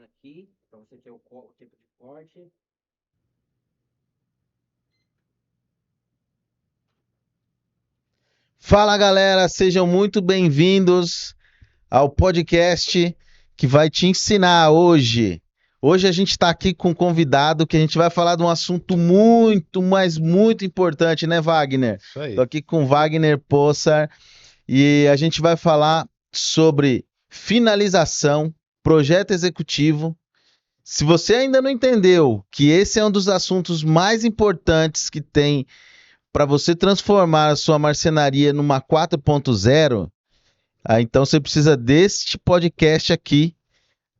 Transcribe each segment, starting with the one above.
aqui, para você ter o tempo de corte. Fala galera, sejam muito bem-vindos ao podcast que vai te ensinar hoje. Hoje a gente está aqui com um convidado que a gente vai falar de um assunto muito, mas muito importante, né, Wagner? Isso aí. Estou aqui com Wagner Possar e a gente vai falar sobre finalização, projeto executivo. Se você ainda não entendeu que esse é um dos assuntos mais importantes que tem para você transformar a sua marcenaria numa 4.0, então você precisa deste podcast aqui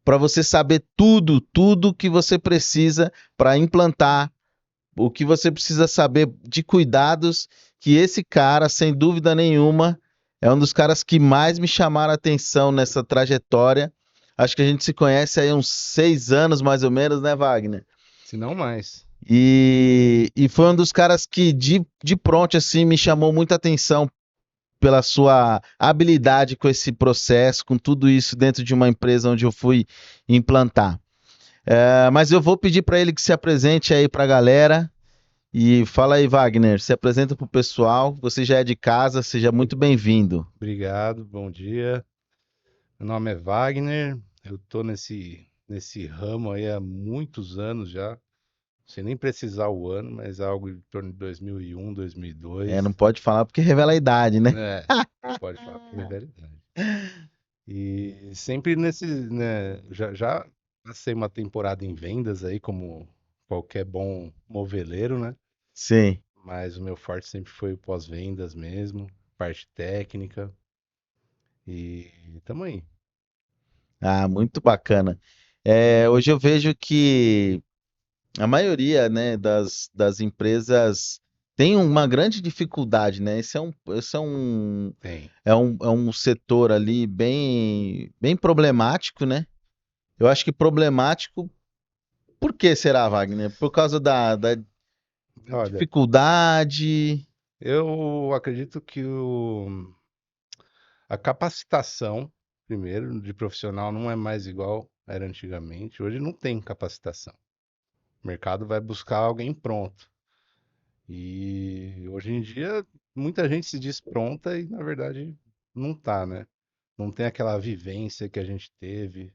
para você saber tudo que você precisa para implantar, o que você precisa saber de cuidados, que esse cara, sem dúvida nenhuma, é um dos caras que mais me chamaram a atenção nessa trajetória. Acho que a gente se conhece aí uns 6 anos, mais ou menos, né, Wagner? Se não mais. E foi um dos caras que de pronto assim me chamou muita atenção pela sua habilidade com esse processo, com tudo isso dentro de uma empresa onde eu fui implantar. Mas eu vou pedir para ele que se apresente aí para a galera. E fala aí, Wagner, se apresenta para o pessoal. Você já é de casa, seja muito bem-vindo. Obrigado, bom dia. Meu nome é Wagner, eu tô nesse ramo aí há muitos anos já. Sem nem precisar o ano, mas algo em torno de 2001, 2002. Não pode falar porque revela a idade, né? É, pode falar que é verdade. E sempre né, já passei uma temporada em vendas aí, como qualquer bom moveleiro, né? Sim. Mas o meu forte sempre foi o pós-vendas mesmo, parte técnica. E tamo aí. Ah, muito bacana. Hoje eu vejo que a maioria, né, das empresas tem uma grande dificuldade, né? Tem. É um setor ali bem problemático, né? Eu acho que problemático, por que será, Wagner? Por causa da Olha, dificuldade. eu acredito que a capacitação, primeiro, de profissional não é mais igual era antigamente. Hoje não tem capacitação. O mercado vai buscar alguém pronto. E hoje em dia, muita gente se diz pronta e, na verdade, não tá, né? Não tem aquela vivência que a gente teve.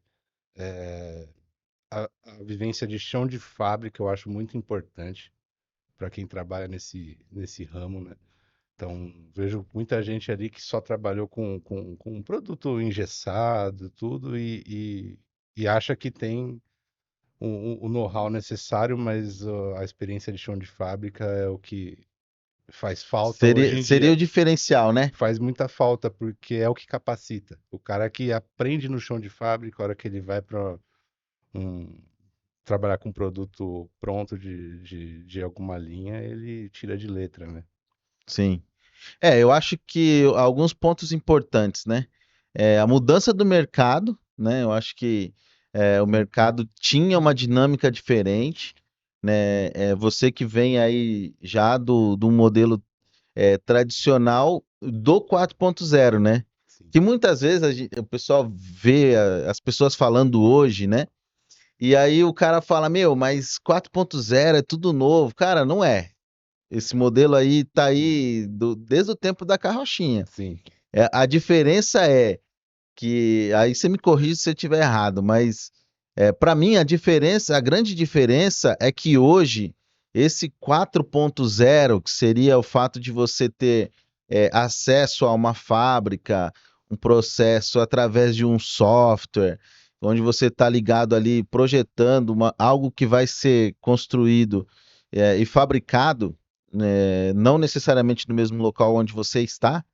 A vivência de chão de fábrica eu acho muito importante para quem trabalha nesse ramo, né? Então, vejo muita gente ali que só trabalhou com um produto engessado, tudo, e acha que tem o know-how necessário, mas a experiência de chão de fábrica é o que faz falta hoje em Seria o dia. diferencial, né? Faz muita falta, porque é o que capacita. O cara que aprende no chão de fábrica, a hora que ele vai para um, trabalhar com um produto pronto de alguma linha, ele tira de letra, né? Sim. Eu acho que alguns pontos importantes, né? A mudança do mercado, né? Eu acho que o mercado tinha uma dinâmica diferente, né? Você que vem aí já do modelo tradicional do 4.0, né? Sim. Que muitas vezes o pessoal vê as pessoas falando hoje, né? E aí o cara fala, meu, mas 4.0 é tudo novo. Cara, não é. Esse modelo aí tá aí desde o tempo da carrochinha. Sim. A diferença é que, aí você me corrige se eu estiver errado, mas para mim a grande diferença é que hoje esse 4.0, que seria o fato de você ter acesso a uma fábrica, um processo através de um software, onde você está ligado ali projetando algo que vai ser construído e fabricado, né, não necessariamente no mesmo local onde você está.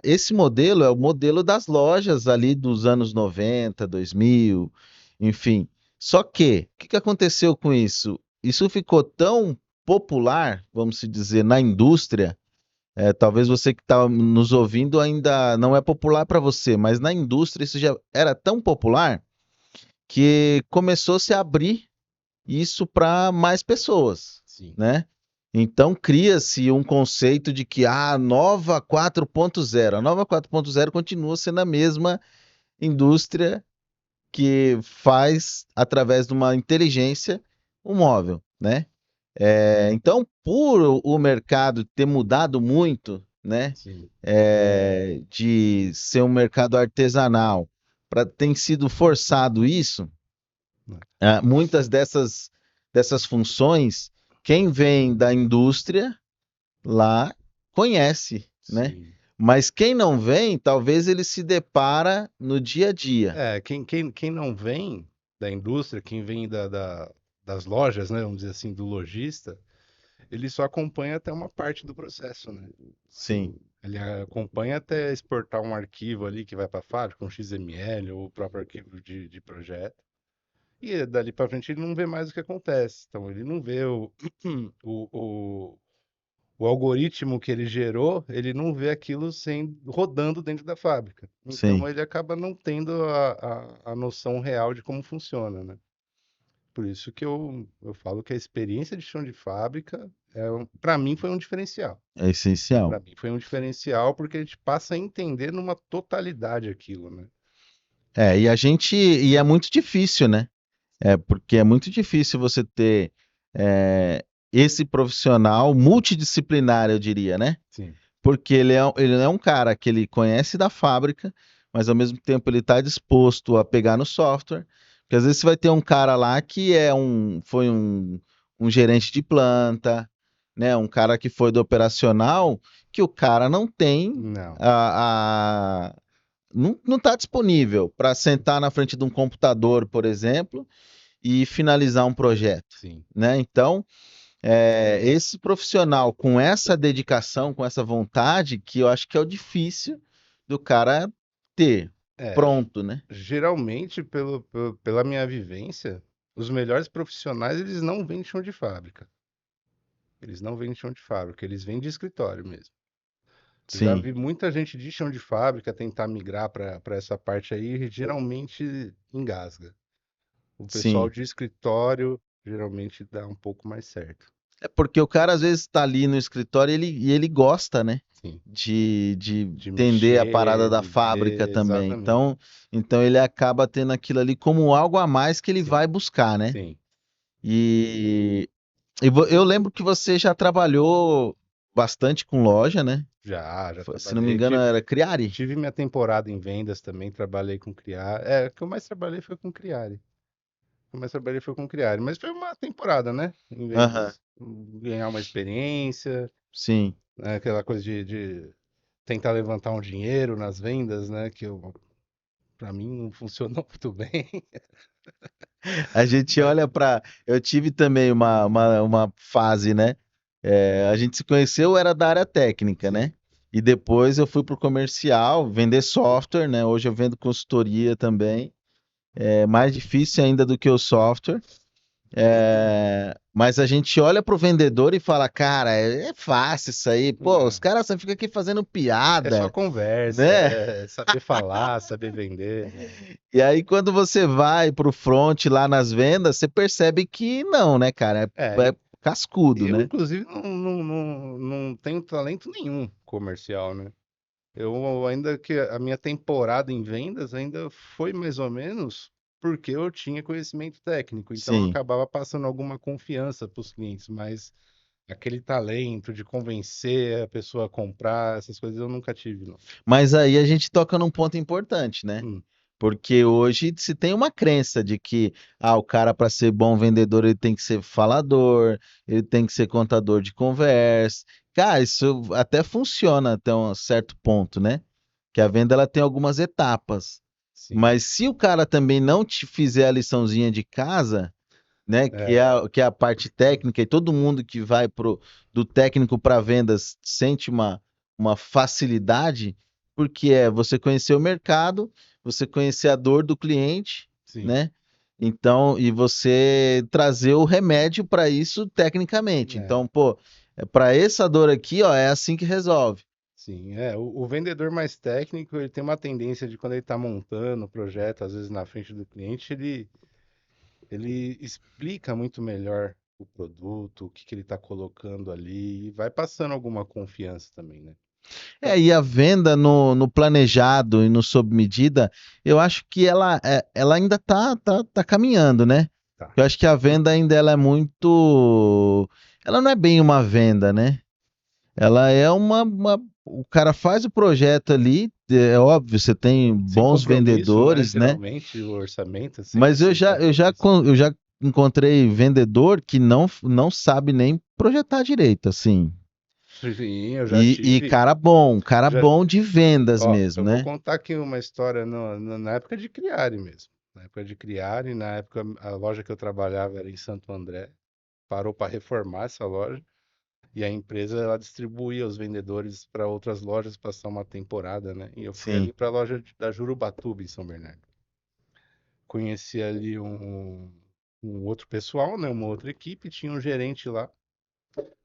Esse modelo é o modelo das lojas ali dos anos 90, 2000, enfim. Só que, o que aconteceu com isso? Isso ficou tão popular, vamos se dizer, na indústria. Talvez você que está nos ouvindo ainda não é popular para você, mas na indústria isso já era tão popular que começou a se abrir isso para mais pessoas, Sim. né? Então cria-se um conceito de que a nova 4.0 continua sendo a mesma indústria que faz através de uma inteligência o móvel, né? Então, por o mercado ter mudado muito, né, Sim. de ser um mercado artesanal, para tem sido forçado isso, Né? muitas dessas funções, quem vem da indústria lá conhece, né? Sim. Mas quem não vem, talvez ele se depara no dia a dia. Quem não vem da indústria, quem vem das lojas, né, vamos dizer assim, do lojista, ele só acompanha até uma parte do processo, né? Sim, Ele acompanha até exportar um arquivo ali que vai para a fábrica, um XML ou o próprio arquivo de projeto. E dali para frente ele não vê mais o que acontece. Então ele não vê o, o, o algoritmo que ele gerou, ele não vê aquilo rodando dentro da fábrica. Então sim. ele acaba não tendo a noção real de como funciona, né? Por isso que eu falo que a experiência de chão de fábrica, para mim, foi um diferencial. É essencial. Para mim, foi um diferencial porque a gente passa a entender numa totalidade aquilo, né? E é muito difícil, né? Porque é muito difícil você ter esse profissional multidisciplinar, eu diria, né? Sim, Porque ele é um cara que ele conhece da fábrica, mas ao mesmo tempo ele está disposto a pegar no software. Porque às vezes você vai ter um cara lá que foi um gerente de planta, né? Um cara que foi do operacional, que o cara não tem não, não está disponível para sentar na frente de um computador, por exemplo, e finalizar um projeto, sim. né? Então, esse profissional com essa dedicação, com essa vontade, que eu acho que é o difícil do cara ter É, pronto, né? geralmente, pela minha vivência, os melhores profissionais, eles não vêm de chão de fábrica. Eles não vêm de chão de fábrica, eles vêm de escritório mesmo. Já Sim, vi muita gente de chão de fábrica tentar migrar para essa parte aí, e geralmente engasga. O pessoal sim. de escritório geralmente dá um pouco mais certo. É porque o cara às vezes está ali no escritório e ele gosta, né? Sim. De De entender a parada mexer, da de fábrica ver, também. exatamente. Então ele acaba tendo aquilo ali como algo a mais que ele Sim, vai buscar, né? sim. E, eu lembro que você já trabalhou bastante com loja, né? Já Se não me trabalhei. engano, era Criari? Tive minha temporada em vendas também, trabalhei com Criar. O que eu mais trabalhei foi com Criare. O que eu mais trabalhei foi com Criare, mas foi uma temporada, né? Em Aham, vendas. Ganhar uma experiência, sim. né? Aquela coisa de tentar levantar um dinheiro nas vendas, né? Para mim não funcionou muito bem. A gente Mas olha para. Eu tive também uma fase, né? A gente se conheceu, era da área técnica, sim, né? E depois eu fui pro comercial, vender software, né? Hoje eu vendo consultoria também. É mais difícil ainda do que o software. Mas a gente olha pro vendedor e fala, cara, é fácil isso aí. Pô, os é caras só ficam aqui fazendo é só piada, conversa, né? é saber falar, saber vender. E aí, quando você vai pro front lá nas vendas, você percebe que não, né, cara? É, É cascudo, eu né? inclusive não tenho talento nenhum comercial, né? Eu ainda que a minha temporada em vendas ainda foi mais ou menos porque eu tinha conhecimento técnico, então eu Sim. acabava passando alguma confiança para os clientes, mas aquele talento de convencer a pessoa a comprar, essas coisas eu nunca tive, não. Mas aí a gente toca num ponto importante, né? Hum, Porque hoje se tem uma crença de que o cara, para ser bom vendedor, ele tem que ser falador, ele tem que ser contador de conversa. Cara, isso até funciona até um certo ponto, né? Que a venda ela tem algumas etapas. sim, Mas se o cara também não te fizer a liçãozinha de casa, né, é, que é a parte técnica, e todo mundo que vai do técnico para vendas sente uma facilidade, porque você conhecer o mercado, você conhecer a dor do cliente, sim, né? Então, e você trazer o remédio para isso tecnicamente. é, Então, pô, para essa dor aqui, ó, é assim que resolve. sim, o vendedor mais técnico, ele tem uma tendência de quando ele está montando o projeto, às vezes na frente do cliente, ele explica muito melhor o produto, o que que ele está colocando ali, e vai passando alguma confiança também, né? E a venda no planejado e no sob medida, eu acho que ela ainda tá caminhando, né? Tá. Eu acho que a venda ainda ela é muito. Ela não é bem uma venda, né? Ela é o cara faz o projeto ali, é óbvio, você tem Sem bons compromisso, né? vendedores, né? Geralmente o orçamento é sempre Mas eu sem já, eu já, compromisso. eu já encontrei vendedor que não sabe nem projetar direito, assim. Sim, eu já E tive. cara Já, bom de vendas ó, mesmo, eu vou né? contar aqui uma história na época de Criare mesmo. Na época de Criare, na época a loja que eu trabalhava era em Santo André. Parou para reformar essa loja e a empresa ela distribuía os vendedores para outras lojas passar uma temporada, né? E eu fui Sim, ali para a loja da Jurubatuba em São Bernardo. Conheci ali um outro pessoal, né? Uma outra equipe, tinha um gerente lá,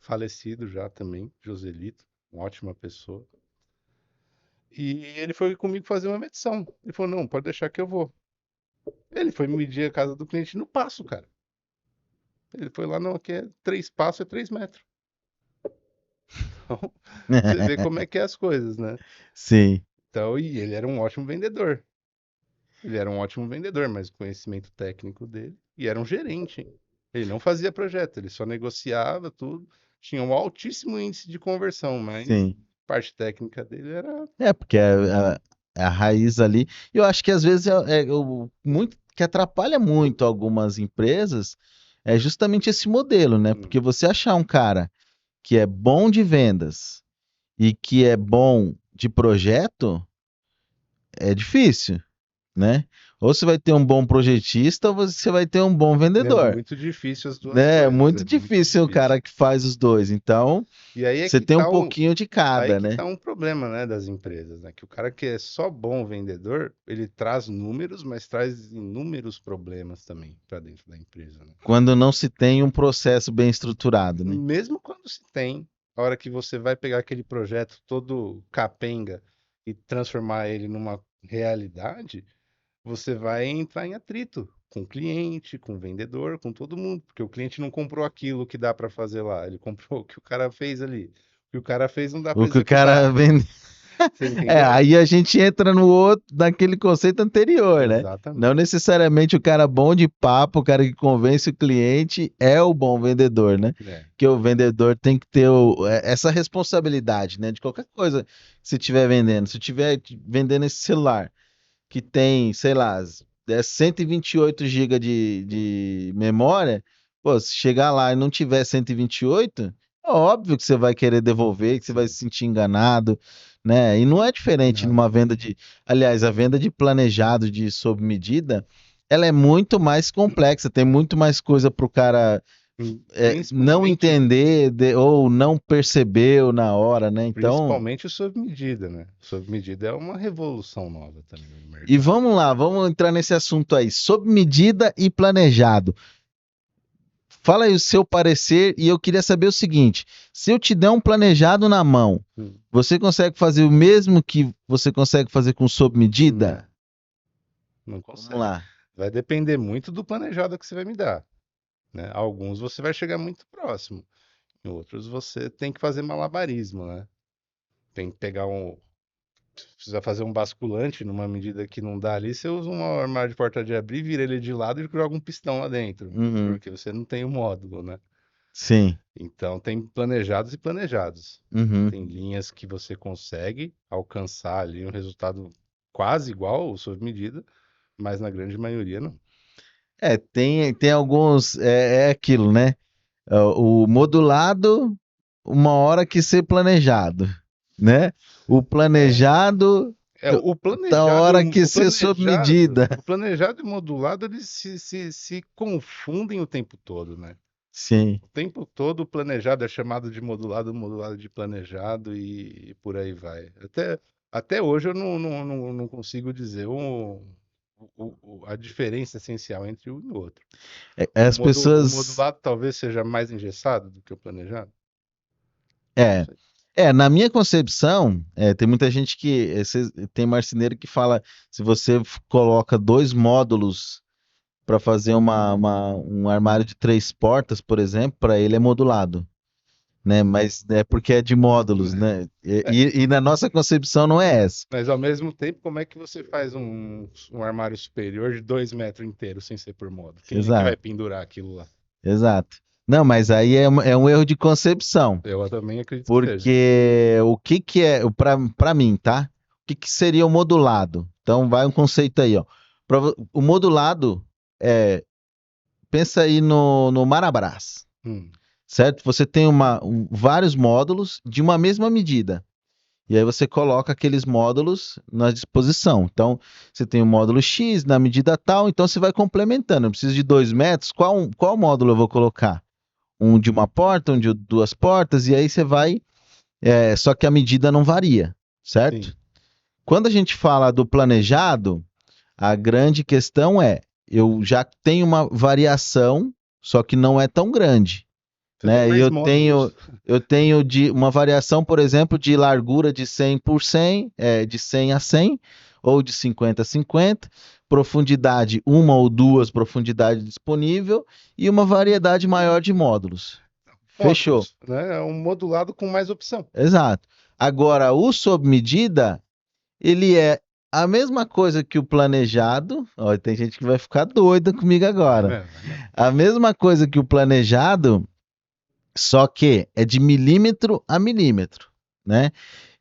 falecido já também, Joselito, uma ótima pessoa. E ele foi comigo fazer uma medição. Ele falou: não, pode deixar que eu vou. Ele foi medir a casa do cliente no passo, cara. Ele foi lá, não, aqui é 3 passos, é 3 metros. Então, você vê como é que é as coisas, né? sim, Então, e ele era um ótimo vendedor. Ele era um ótimo vendedor, mas o conhecimento técnico dele. E era um gerente, hein? Ele não fazia projeto, ele só negociava tudo. Tinha um altíssimo índice de conversão, mas sim. a parte técnica dele era. Porque é a raiz ali. E eu acho que às vezes muito que atrapalha muito algumas empresas é justamente esse modelo, né? Hum, Porque você achar um cara que é bom de vendas e que é bom de projeto é difícil, né? Ou você vai ter um bom projetista ou você vai ter um bom é vendedor, muito difícil as duas né? É coisas, muito é muito difícil o difícil. cara que faz os dois. Então, E aí é você que tem um tá pouquinho de aí cada, que né? tá um problema, né, das empresas, né? Que o cara que é só bom vendedor, ele traz números, mas traz inúmeros problemas também para dentro da empresa, né? Quando não se tem um processo bem estruturado, né? Mesmo quando se tem, a hora que você vai pegar aquele projeto todo capenga e transformar ele numa realidade, você vai entrar em atrito com o cliente, com o vendedor, com todo mundo, porque o cliente não comprou aquilo que dá para fazer lá, ele comprou o que o cara fez ali. O que o cara fez não dá para O que o cara executar. vende. Você entendeu? Aí a gente entra no outro, naquele conceito anterior, né? Não Exatamente. necessariamente o cara bom de papo, o cara que convence o cliente é o bom vendedor, né? É. Que o vendedor tem que ter essa responsabilidade, né? De qualquer coisa que você estiver vendendo. Se estiver vendendo esse celular que tem, sei lá, 128 GB de memória, pô, se chegar lá e não tiver 128, é óbvio que você vai querer devolver, que você vai se Sim. sentir enganado, né? E não é diferente Não. numa venda de. Aliás, a venda de planejado de sob medida, ela é muito mais complexa, tem muito mais coisa para o cara não Principalmente, entender ou não percebeu na hora, né? Então. principalmente o sob medida, né? Sob medida é uma revolução nova também no E mercado. vamos lá, vamos entrar nesse assunto aí, sob medida e planejado. Fala aí o seu parecer e eu queria saber o seguinte: se eu te der um planejado na mão, Hum. você consegue fazer o mesmo que você consegue fazer com sob Não, medida? não Vamos consegue. lá. Vai depender muito do planejado que você vai me dar, né? Alguns você vai chegar muito próximo, em outros você tem que fazer malabarismo, né? Tem que pegar precisa fazer um basculante numa medida que não dá ali, você usa um armário de porta de abrir, vira ele de lado e joga um pistão lá dentro, Uhum. porque você não tem o módulo, né? Sim. Então tem planejados e planejados. Uhum. Tem linhas que você consegue alcançar ali um resultado quase igual ou sob medida, mas na grande maioria não. Tem alguns. É aquilo, né? O modulado, uma hora que ser planejado, né? O É, planejado, o da planejado, hora que ser sob medida. o planejado e o modulado, eles se confundem o tempo todo, né? Sim. O tempo todo o planejado é chamado de modulado, o modulado de planejado e por aí vai. Até hoje eu não consigo dizer a diferença essencial entre um e o outro. As O pessoas. modulado talvez seja mais engessado do que o planejado? Não É, sei. na minha concepção, tem muita gente que. Tem marceneiro que fala: se você coloca dois módulos para fazer um armário de três portas, por exemplo, para ele é modulado. né? Mas é porque é de módulos, né? É, E na nossa concepção não é essa. mas ao mesmo tempo, como é que você faz um armário superior de 2 metros inteiro sem ser por módulo? Quem é que vai Exato, pendurar aquilo lá? exato. Não, mas aí é um erro de concepção. Eu também acredito que seja. Porque o que que é, para mim, tá? O que que seria o modulado? Então vai um conceito aí, ó. O modulado é, pensa aí no Marabras, Hum, certo? Você tem vários módulos de uma mesma medida. E aí você coloca aqueles módulos na disposição. Então, você tem o módulo X na medida tal, então você vai complementando. Eu preciso de 2 metros, qual módulo eu vou colocar? Um de uma porta, um de duas portas, e aí você vai. Só que a medida não varia, sim. certo? Quando a gente fala do planejado, a grande questão é: eu já tenho uma variação, só que não é tão grande, Você tem né? E mais módulos. eu tenho uma variação, por exemplo, de largura de 100 por 100, de 100 a 100, ou de 50 a 50, profundidade, uma ou duas profundidades disponível, e uma variedade maior de módulos. Fechou. Módulos, né? É um modulado com mais opção. Exato. Agora, o sob medida, ele é a mesma coisa que o planejado. Ó, tem gente que vai ficar doida comigo Vai agora. mesmo, vai mesmo. A mesma coisa que o planejado, só que é de milímetro a milímetro, né?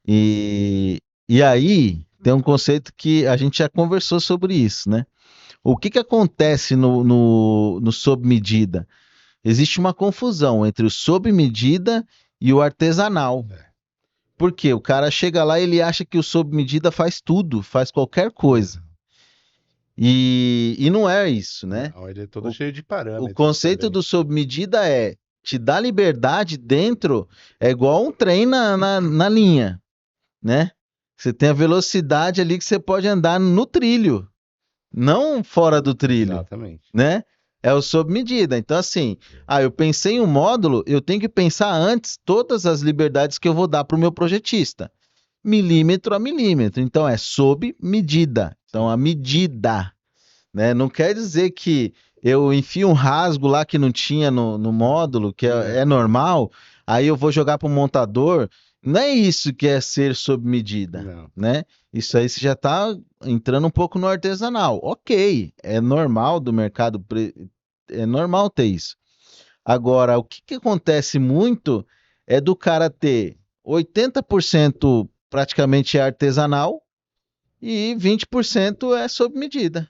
E aí tem um conceito que a gente já conversou sobre isso, né? O que que acontece no sob medida? Existe uma confusão entre o sob medida e o artesanal. É, Por quê? O cara chega lá e ele acha que o sob medida faz tudo, faz qualquer coisa. não, E não é isso, né? não, ele é todo O, cheio de o parâmetros conceito também. do sob medida é te dar liberdade dentro, é igual um trem na linha, né? Você tem a velocidade ali que você pode andar no trilho, não fora do trilho, Exatamente. né? É o sob medida. Então, assim, eu pensei em um módulo, eu tenho que pensar antes todas as liberdades que eu vou dar para o meu projetista, milímetro a milímetro. Então é sob medida. Então Sim. a medida, né? Não quer dizer que eu enfio um rasgo lá que não tinha no módulo, que é Não, normal, aí eu vou jogar para o montador. Não é isso que é ser sob medida, não. né? Isso aí você já está entrando um pouco no artesanal. Ok, é normal do mercado, é normal ter isso. Agora, o que que acontece muito é do cara ter 80% praticamente artesanal e 20% é sob medida,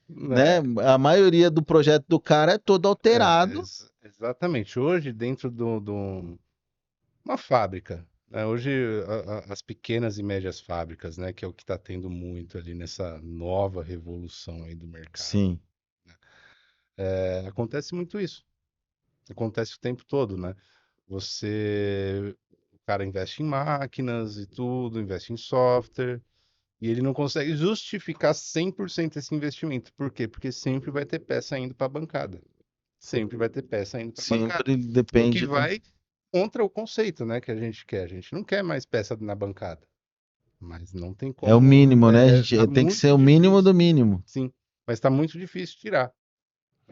né? É, A maioria do projeto do cara é todo alterado. exatamente. Hoje, dentro uma fábrica, né? Hoje, as pequenas e médias fábricas, né? Que é o que está tendo muito ali nessa nova revolução aí do mercado. Sim. Acontece muito isso. Acontece o tempo todo, né? O cara investe em máquinas e tudo, investe em software, e ele não consegue justificar 100% esse investimento. Por quê? Porque sempre vai ter peça indo para a bancada. Sempre vai ter peça indo para a bancada. Sempre O que depende do. vai contra o conceito, né, que a gente quer. A gente não quer mais peça na bancada. Mas não tem É o como. mínimo, né? Tá Tem que ser muito o mínimo difícil. do mínimo. Sim, mas está muito difícil tirar.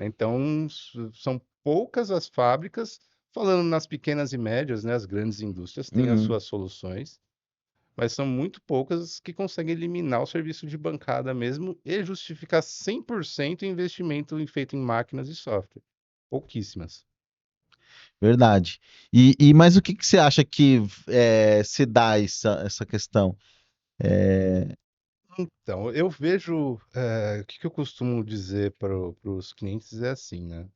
Então, são poucas as fábricas, falando nas pequenas e médias, né? As grandes indústrias têm as Uhum. suas soluções, mas são muito poucas que conseguem eliminar o serviço de bancada mesmo e justificar 100% o investimento feito em máquinas e software. Pouquíssimas. Verdade. Mas o que que você acha que se dá essa questão? Então, eu vejo, o que que eu costumo dizer para os clientes é assim, né?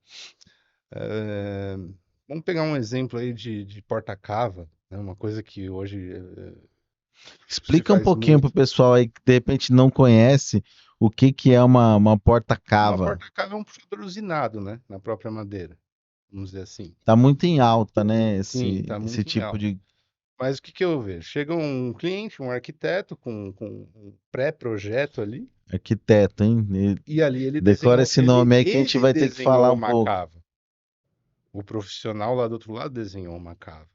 Eh, Vamos pegar um exemplo aí de porta-cava, né? Uma coisa que hoje se Explica um faz pouquinho pro muito. pessoal aí que de repente não conhece o que que é uma Uma porta-cava. porta-cava é um puxador usinado, né? Na própria madeira, vamos dizer assim. Tá muito em alta, né? Sim, tá Esse muito em tipo alta. de Mas o que que eu vejo? Chega um cliente, um arquiteto com um pré-projeto ali, arquiteto, hein? e ali ele Decora desenhou, esse nome aí que a gente ele vai ter que desenhou falar um uma pouco. cava. O profissional lá do outro lado desenhou uma cava.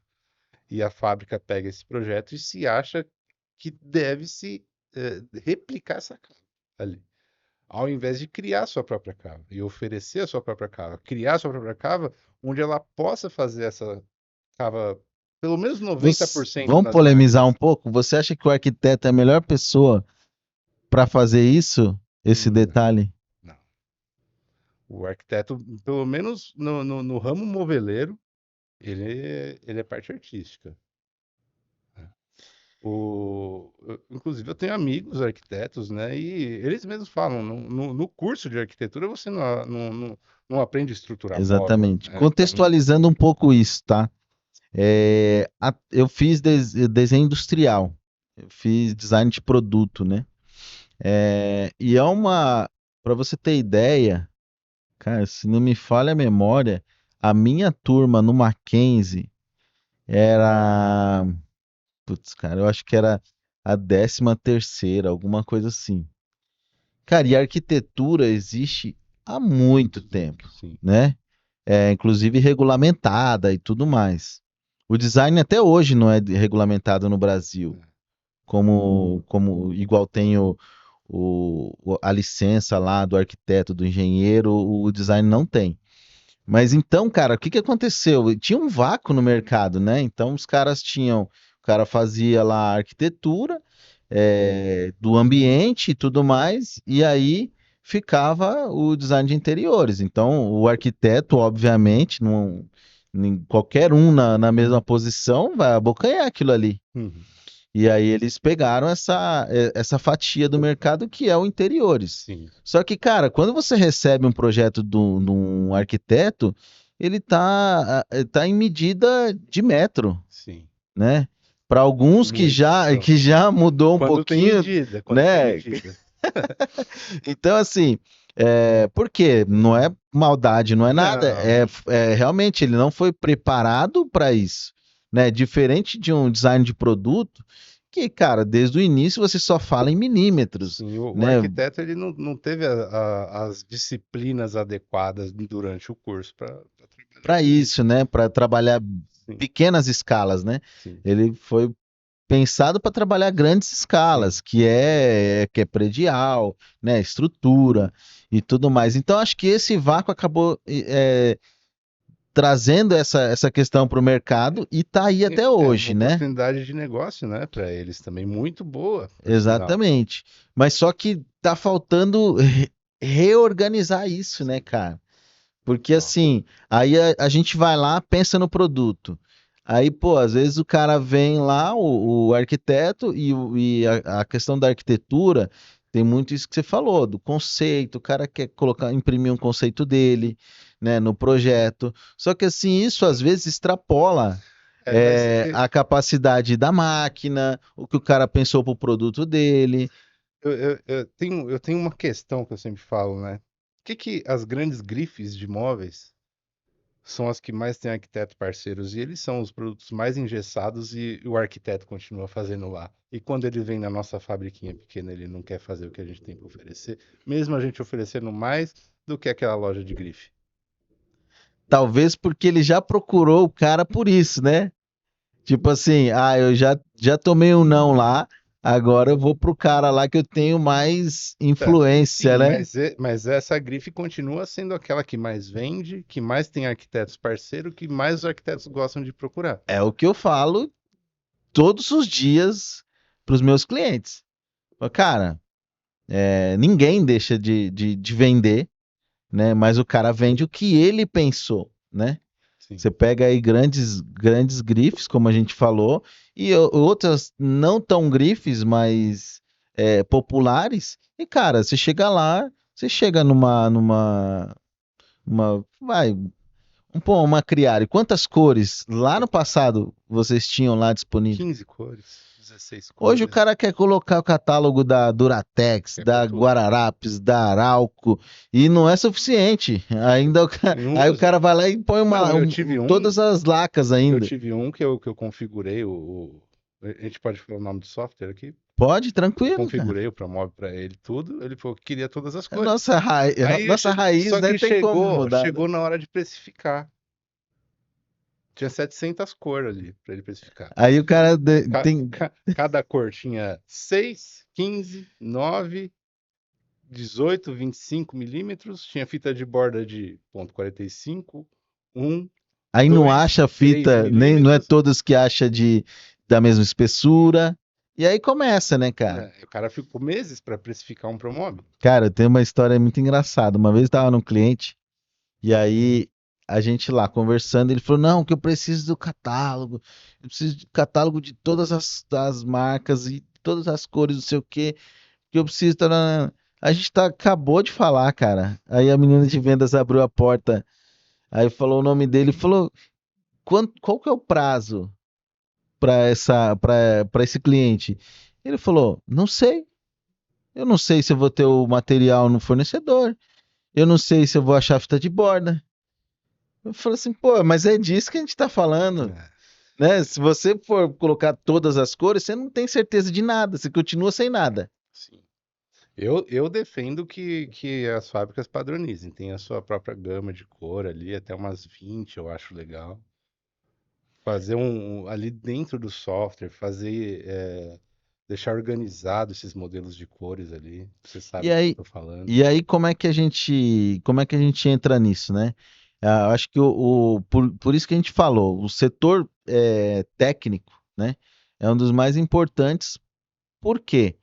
E a fábrica pega esse projeto e se acha que deve se replicar essa cava ali. Ao invés de criar sua própria cava e oferecer a sua própria cava, criar sua própria cava, onde ela possa fazer essa ficava pelo menos 90% Vamos nas polemizar um máquinas. pouco? Você acha que o arquiteto é a melhor pessoa para fazer isso, esse Não, detalhe? não. O arquiteto, pelo menos no ramo moveleiro, ele é parte artística. Né? Inclusive, eu tenho amigos arquitetos, né? E eles mesmos falam, no curso de arquitetura você não aprende a estruturar móvel, Exatamente. né? Então, Contextualizando um pouco isso, tá? Eu fiz desenho industrial, eu fiz design de produto, né? E é uma, para você ter ideia, cara, se não me falha a memória, a minha turma no Mackenzie era, putz, cara, eu acho que era a 13ª, alguma coisa assim. Cara, e a arquitetura existe há muito muitos anos, tempo, sim. né? Inclusive regulamentada e tudo mais. O design até hoje não é regulamentado no Brasil, como igual tem a licença lá do arquiteto, do engenheiro, o design não tem. Mas então, cara, o que que aconteceu? Tinha um vácuo no mercado, né? Então os caras tinham, o cara fazia lá a arquitetura do ambiente e tudo mais, e aí ficava o design de interiores. Então o arquiteto, obviamente, não, qualquer um na mesma posição vai abocanhar aquilo ali. Uhum, E aí eles pegaram essa fatia do mercado que é o interiores. sim, Só que, cara, quando você recebe um projeto de um arquiteto, ele tá em medida de metro, sim. né? Para alguns que Muitos já, são. que já mudou um Quando tem pouquinho, medida, quando tem né? medida. Então, assim, por quê? Não é maldade, não é nada. Não, Realmente ele não foi preparado para isso, né? Diferente de um design de produto, que, cara, desde o início você só fala em milímetros, sim, o né? arquiteto ele não teve as disciplinas adequadas durante o curso para trabalhar Para com isso, isso. né? Para trabalhar Sim, pequenas escalas, né? sim, Ele foi pensado para trabalhar grandes sim. escalas, que é predial, né? Estrutura e tudo mais. Então, acho que esse vácuo acabou trazendo essa questão para o mercado e tá aí até É uma hoje, né? oportunidade de negócio, né, para eles também, muito boa, por sinal. Exatamente. Mas só que tá faltando reorganizar isso, né, cara? Porque Ó, assim, aí a gente vai lá, pensa no produto. Aí, pô, às vezes o cara vem lá, o arquiteto, e a questão da arquitetura tem muito isso que você falou, do conceito, o cara quer colocar, imprimir um conceito dele, né, no projeto. Só que assim, isso às vezes extrapola mas a capacidade da máquina, o que o cara pensou pro produto dele. eu tenho uma questão que eu sempre falo, né? Por que as grandes grifes de móveis são as que mais têm arquiteto parceiros e eles são os produtos mais engessados e o arquiteto continua fazendo lá. E quando ele vem na nossa fabriquinha pequena, ele não quer fazer o que a gente tem para oferecer, mesmo a gente oferecendo mais do que aquela loja de grife. Talvez porque ele já procurou o cara por isso, né? Tipo assim, eu já tomei um não lá, agora eu vou pro cara lá que eu tenho mais Tá, influência, sim, né? mas essa grife continua sendo aquela que mais vende, que mais tem arquitetos parceiros, que mais os arquitetos gostam de procurar. É o que eu falo todos os dias pros meus clientes. Falo, cara, ninguém deixa de vender, né? Mas o cara vende o que ele pensou, né? Sim. Você pega aí grandes grifes, como a gente falou, e outras não tão grifes, mas populares. E, cara, você chega lá, você chega uma Criare. Quantas cores lá no passado vocês tinham lá disponível? 15 cores, 16 Hoje o cores, cara quer colocar o catálogo da Duratex, é para da tudo. Guararapes, da Arauco, e não é suficiente. Ainda Nenhum aí o usa. cara vai lá e põe Não, eu tive todas as lacas ainda. que eu configurei a gente pode falar o nome do software aqui? Pode, Eu tranquilo, cara. configurei o Promove para ele tudo, ele falou que queria todas as É cores. Aí, nossa raiz, só né? que Tem como chegou, mudar, né? chegou na hora de precificar. Tinha 700 cores ali para ele precificar. Aí o cara Ca- tem. cada cor tinha 6, 15, 9, 18, 25 milímetros. Tinha fita de borda de 0,45, 1. Aí não dois, acha três fita, nem não é milímetros. todas que acha da mesma espessura. E aí começa, né, cara? Né? O cara ficou meses para precificar um Promob. Cara, tem uma história muito engraçada. Uma vez eu tava num cliente, e aí a gente lá conversando, ele falou: Não, que eu preciso do catálogo, eu preciso de catálogo de todas as marcas e todas as cores, não sei o quê, que eu preciso. Tarana." A gente acabou de falar, cara. Aí a menina de vendas abriu a porta, aí falou o nome dele e falou: Qual que é o prazo para esse cliente? Ele falou: Não sei. Eu não sei se eu vou ter o material no fornecedor. Eu não sei se eu vou achar fita de borda. Eu falei assim, pô, mas é disso que a gente tá falando, É, né? Se você for colocar todas as cores, você não tem certeza de nada, você continua sem nada. sim. Eu defendo que as fábricas padronizem, tem a sua própria gama de cor ali, até umas 20 eu acho legal. Fazer ali dentro do software, deixar organizado esses modelos de cores ali. Você E sabe do que eu aí, tô falando. como é que a gente entra nisso, né? Eu acho que por isso que a gente falou, o setor técnico, né, é um dos mais importantes. Por quê?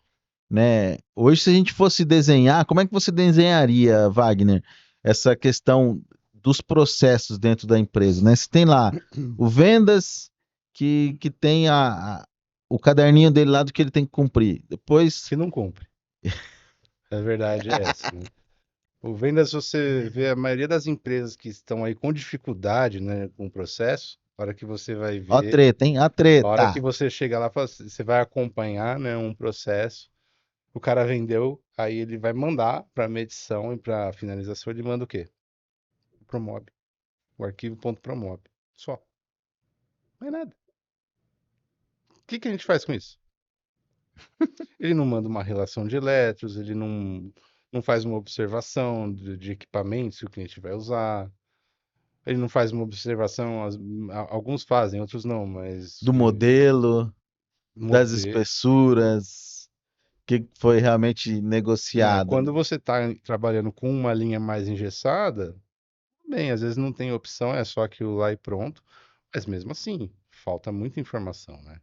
Né? Hoje, se a gente fosse desenhar, como é que você desenharia, Wagner, essa questão dos processos dentro da empresa, né? Se tem lá o vendas que tem o caderninho dele lá do que ele tem que cumprir. Depois, Que não cumpre. A verdade é essa, né? O vendas, você vê a maioria das empresas que estão aí com dificuldade, né, com o processo, a hora que você vai ó a ver, treta, hein? A a hora que treta. você chega lá, você vai acompanhar, né, um processo, o cara vendeu, aí ele vai mandar para medição e para finalização, ele manda o quê? O Promob, o arquivo .promob. Só. Não é nada. O que que a gente faz com isso? Ele não manda uma relação de elétrons, ele não faz uma observação de equipamentos que o cliente vai usar. Ele não faz uma observação, alguns fazem, outros não, mas Do modelo, das modelo. espessuras, o que foi realmente Né, negociado, quando né? você está trabalhando com uma linha mais engessada, bem, às vezes não tem opção, é só aquilo lá e pronto. Mas mesmo assim, falta muita informação, né?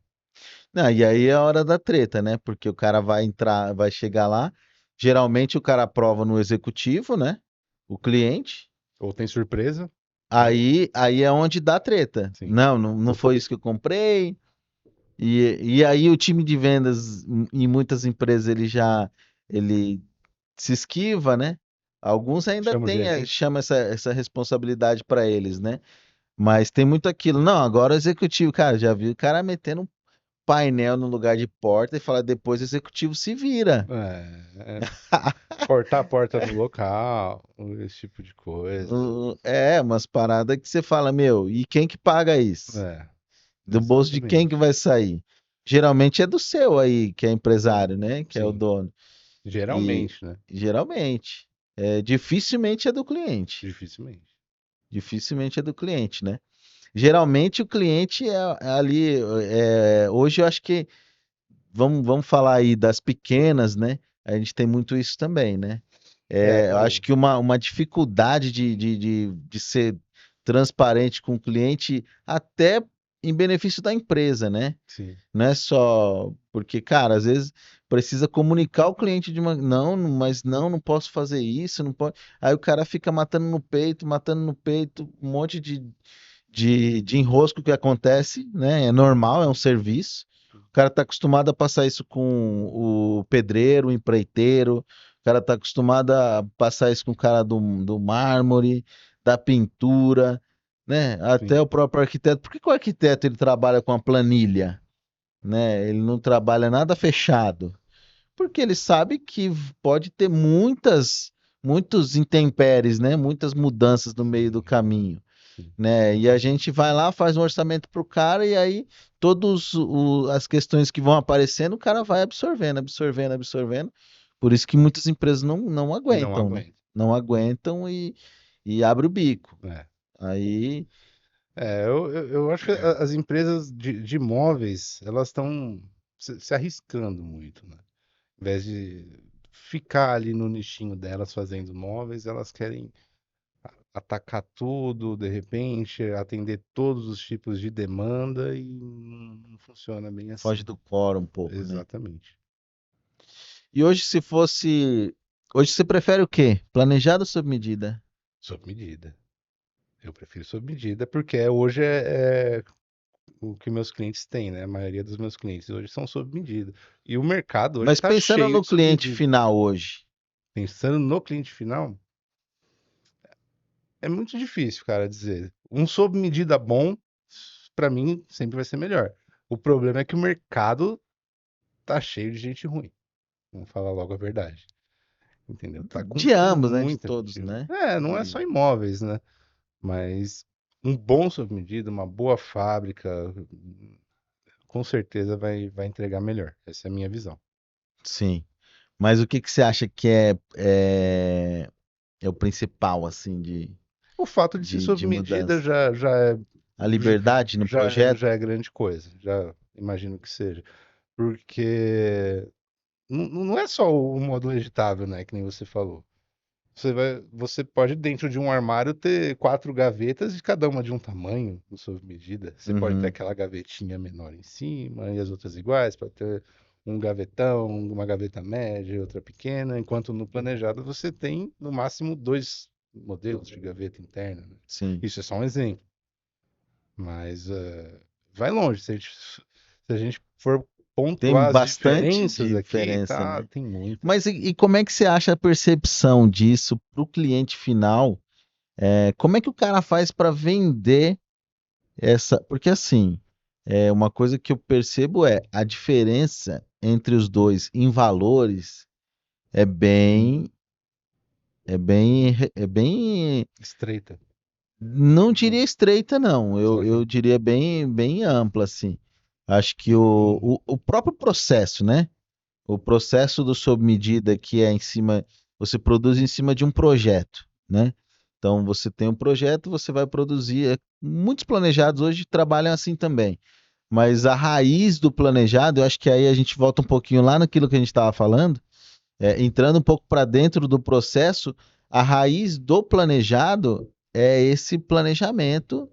Não, e aí é a hora da treta, né? Porque o cara vai entrar, vai chegar lá. Geralmente o cara aprova no executivo, né? O cliente. Ou tem surpresa, né? Aí é onde dá treta. Sim. Não foi isso que eu comprei. E aí o time de vendas, em muitas empresas, ele se esquiva, né? Alguns ainda Chama o tem, gerente. chama essa responsabilidade para eles, né? Mas tem muito aquilo. Não, agora o executivo, cara, já viu o cara metendo um painel no lugar de porta e fala depois o executivo se vira. Cortar a porta no local, esse tipo de coisa. Umas paradas que você fala, meu, e quem que paga isso? É, Do bolso de quem que exatamente. vai sair? Geralmente é do seu aí, que é empresário, né? Que é o Sim, dono. E geralmente, né? geralmente, dificilmente é do cliente. Dificilmente. Dificilmente é do cliente, né? Geralmente o cliente é ali. Hoje eu acho que vamos falar aí das pequenas, né? A gente tem muito isso também, né? É, Eu acho que uma dificuldade de ser transparente com o cliente, até em benefício da empresa, né? sim, Não é só porque, cara, às vezes precisa comunicar o cliente de uma. Não, mas não posso fazer isso, não pode. Aí o cara fica matando no peito, um monte de enrosco que acontece, né? É normal, é um serviço. O cara está acostumado a passar isso com o pedreiro, o empreiteiro, o cara está acostumado a passar isso com o cara do mármore, da pintura, né? Até sim. o próprio arquiteto. Por que que o arquiteto ele trabalha com a planilha, né? Ele não trabalha nada fechado, porque ele sabe que pode ter muitos intempéries, né? Muitas mudanças no meio do Sim, caminho, sim. né? E a gente vai lá, faz um orçamento para o cara e aí todas as questões que vão aparecendo, o cara vai absorvendo, absorvendo, absorvendo. Por isso que muitas empresas não Não aguentam, né? aguento. Não aguentam e abre o bico. É. Aí, Eu acho que as empresas de imóveis, elas estão se arriscando muito, né? Em vez de ficar ali no nichinho delas fazendo móveis, elas querem atacar tudo, de repente, atender todos os tipos de demanda e não funciona bem Foge assim. do core um pouco, né? Exatamente. E hoje, se fosse. Hoje você prefere o quê? Planejado ou sob medida? Sob medida. Eu prefiro sob medida porque hoje é o que meus clientes têm, né? A maioria dos meus clientes hoje são sob medida. E o mercado hoje Mas está pensando cheio no de sob cliente medida. final hoje. Pensando no cliente final, é muito difícil, cara, dizer. Um sob medida bom, para mim, sempre vai ser melhor. O problema é que o mercado tá cheio de gente ruim. Vamos falar logo a verdade. Entendeu? De Com ambos, né? De muita todos, gente ruim. né? É, não é De... só imóveis, né? Mas um bom sob medida, uma boa fábrica, com certeza vai entregar melhor. Essa é a minha visão. Sim. Mas o que que você acha que é o principal, assim, O fato de ser sob de medida mudança? A já, liberdade no projeto? já é grande coisa. Já imagino que seja. Porque não é só o módulo editável, né? Que nem você falou. Você pode, dentro de um armário, ter 4 gavetas e cada uma de um tamanho, na sua medida. Você pode ter Uhum, aquela gavetinha menor em cima e as outras iguais, pode ter um gavetão, uma gaveta média e outra pequena, enquanto no planejado você tem, no máximo, 2 modelos de gaveta interna, né? sim. Isso é só um exemplo, mas vai longe. Se a gente for Tem pontuar as bastante diferenças aqui, diferença, tá, né? tem muita. Mas e como é que você acha a percepção disso para o cliente final? Como é que o cara faz para vender essa? Porque assim, uma coisa que eu percebo é a diferença entre os dois em valores é bem, Estreita. não diria estreita, não. Você Eu acha? diria bem ampla, assim. Acho que o próprio processo, né? O processo do sob medida que é em cima, você produz em cima de um projeto, né? Então você tem um projeto, você vai produzir. Muitos planejados hoje trabalham assim também. Mas a raiz do planejado, eu acho que aí a gente volta um pouquinho lá naquilo que a gente estava falando, entrando um pouco para dentro do processo, a raiz do planejado é esse planejamento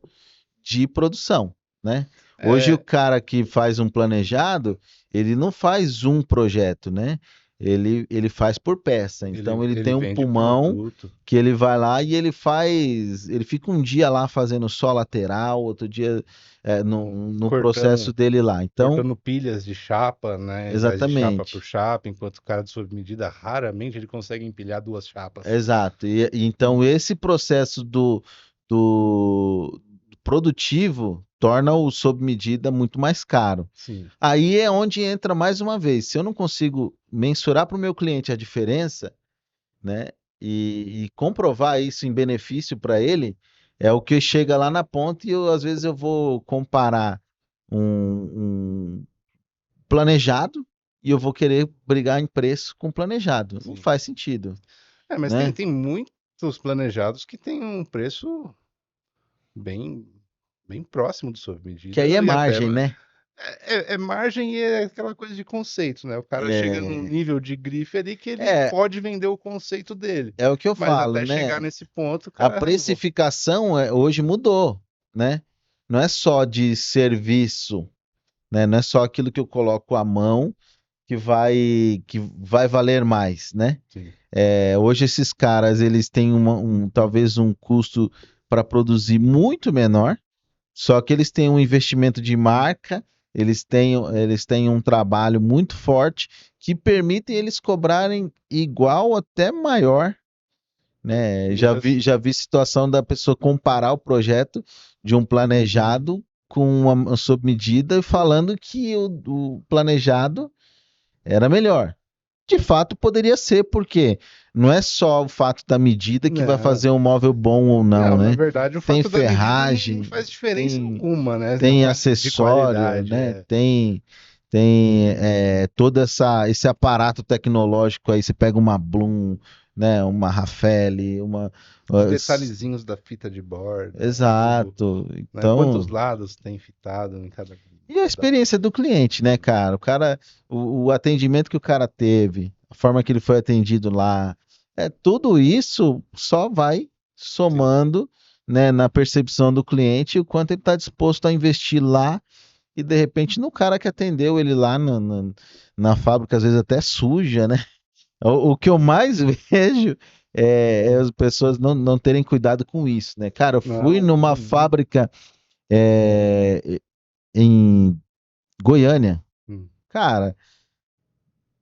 de produção, né? Hoje o É, cara que faz um planejado, ele não faz um projeto, né? Ele faz por peça. Então ele ele tem um vende pulmão produto. que ele vai lá e ele fica um dia lá fazendo só lateral, outro dia no processo cortando, dele lá. Então, cortando pilhas de chapa, né? Ele vai de chapa por exatamente. chapa, enquanto o cara de sob medida raramente ele consegue empilhar 2 chapas. Exato. Então esse processo do produtivo torna o sob medida muito mais caro. Sim, Aí é onde entra mais uma vez. Se eu não consigo mensurar para o meu cliente a diferença, né, e comprovar isso em benefício para ele, é o que chega lá na ponta e às vezes eu vou comparar um planejado e eu vou querer brigar em preço com planejado. Não sim. faz sentido, Mas né? tem muitos planejados que têm um preço bem, bem próximo do sob Que aí medida é e até margem, né? é margem e é aquela coisa de conceito, né? O cara chega num É, nível de grife ali que ele é, pode vender o conceito dele. é o que eu Mas falo, até chegar né? nesse ponto, o A cara. precificação hoje mudou, né? Não é só de serviço, né? Não é só aquilo que eu coloco à mão que vai valer mais, né? Sim. Hoje esses caras eles têm talvez um custo para produzir muito menor, só que eles têm um investimento de marca, eles têm um trabalho muito forte que permitem eles cobrarem igual até maior, né? Já Muitas, vi, já vi situação da pessoa comparar o projeto de um planejado com uma sob medida, falando que o planejado era melhor. De fato, poderia ser, porque não é só o fato da medida que vai não, fazer um móvel bom ou não, não, na né? verdade o Tem fato da medida não ferragem, faz diferença tem, alguma, né? Na tem parte de acessório, qualidade. né? Tem todo esse aparato tecnológico aí. Você pega uma Bloom, né? Uma Rafale, Os uh, detalhezinhos da fita de borda, exato. né? Quantos Então, lados tem fitado em e a cada experiência do cliente, né, cara? O atendimento que o cara teve, a forma que ele foi atendido lá, tudo isso só vai. sim. somando, né, na percepção do cliente, o quanto ele está disposto a investir lá e de repente no cara que atendeu ele lá na fábrica, às vezes até suja, né? O que eu mais vejo é as pessoas não terem cuidado com isso, né? Cara, eu fui Não, numa fábrica em Goiânia, hum. cara,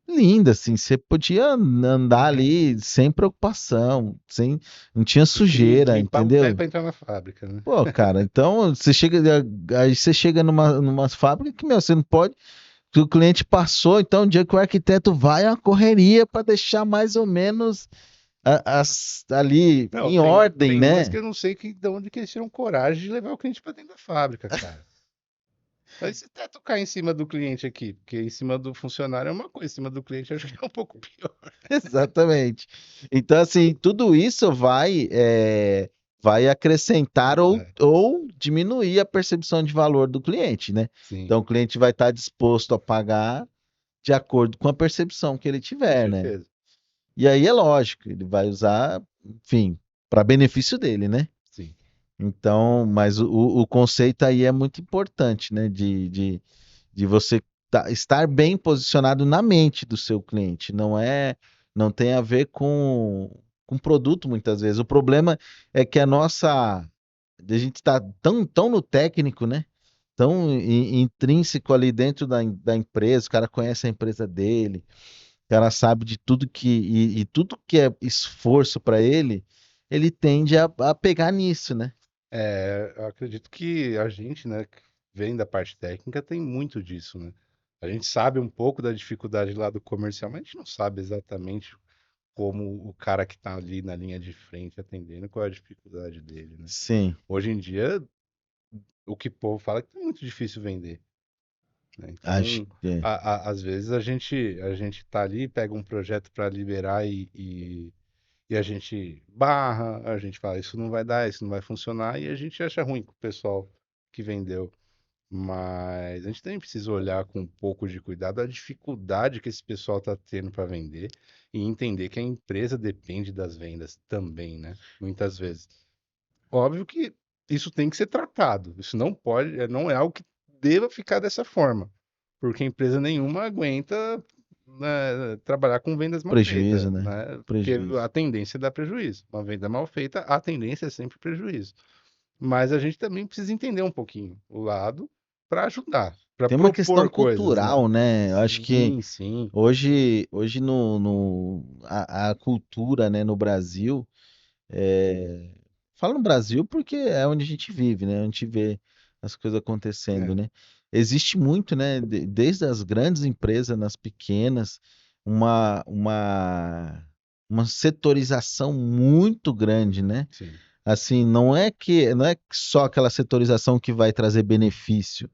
linda, assim, você podia andar ali sem preocupação, sem, não tinha Tem que sujeira, limpar o pé entendeu? para entrar na fábrica, né? Pô, cara, então você chega, aí você chega numa fábrica que, meu, você não pode, que o cliente passou, então o dia que o arquiteto vai, é uma correria para deixar mais ou menos ali Não, em tem, ordem, tem umas né? que eu não sei de onde que eles tiram coragem de levar o cliente para dentro da fábrica, cara. Mas se até tocar em cima do cliente aqui, porque em cima do funcionário é uma coisa, em cima do cliente eu acho que é um pouco pior. Exatamente. Então, assim, tudo isso vai acrescentar É, ou diminuir a percepção de valor do cliente, né? sim, Então, o cliente vai estar disposto a pagar de acordo com a percepção que ele com tiver, né? certeza. E aí é lógico, ele vai usar, enfim, para benefício dele, né? Sim. Então, mas o conceito aí é muito importante, né? De você estar bem posicionado na mente do seu cliente. Não tem a ver com produto muitas vezes. O problema é que a gente está tão no técnico, né? Tão intrínseco ali dentro da empresa, o cara conhece a empresa dele, o cara sabe de tudo e tudo que é esforço para ele tende a pegar nisso, né? Eu acredito que a gente, né, que vem da parte técnica, tem muito disso, né? A gente sabe um pouco da dificuldade lá do comercial, mas a gente não sabe exatamente como o cara que está ali na linha de frente atendendo, qual é a dificuldade dele, né? Sim, Hoje em dia, o que o povo fala é que é muito difícil vender, né? acho Então, que é. às vezes a gente tá ali, pega um projeto para liberar e a gente barra, a gente fala, isso não vai dar, isso não vai funcionar, e a gente acha ruim com o pessoal que vendeu. Mas a gente também precisa olhar com um pouco de cuidado a dificuldade que esse pessoal está tendo para vender e entender que a empresa depende das vendas também, né? Muitas vezes. Óbvio que isso tem que ser tratado. Isso não pode, não é algo que deva ficar dessa forma, porque empresa nenhuma aguenta, né, trabalhar com vendas mal Prejuízo, feitas, né? né? Porque Prejuízo. a tendência é dar prejuízo. Uma venda mal feita, a tendência é sempre prejuízo. Mas a gente também precisa entender um pouquinho o lado para ajudar, para Tem uma questão propor coisas, né? cultural, né? Eu acho que Sim, sim. hoje a cultura, né, no Brasil, falo no Brasil porque é onde a gente vive, né? A gente vê as coisas acontecendo, É, né? Existe muito, né, desde as grandes empresas, nas pequenas, uma, uma, uma setorização muito grande, né? sim. Assim, não é só aquela setorização que vai trazer benefício,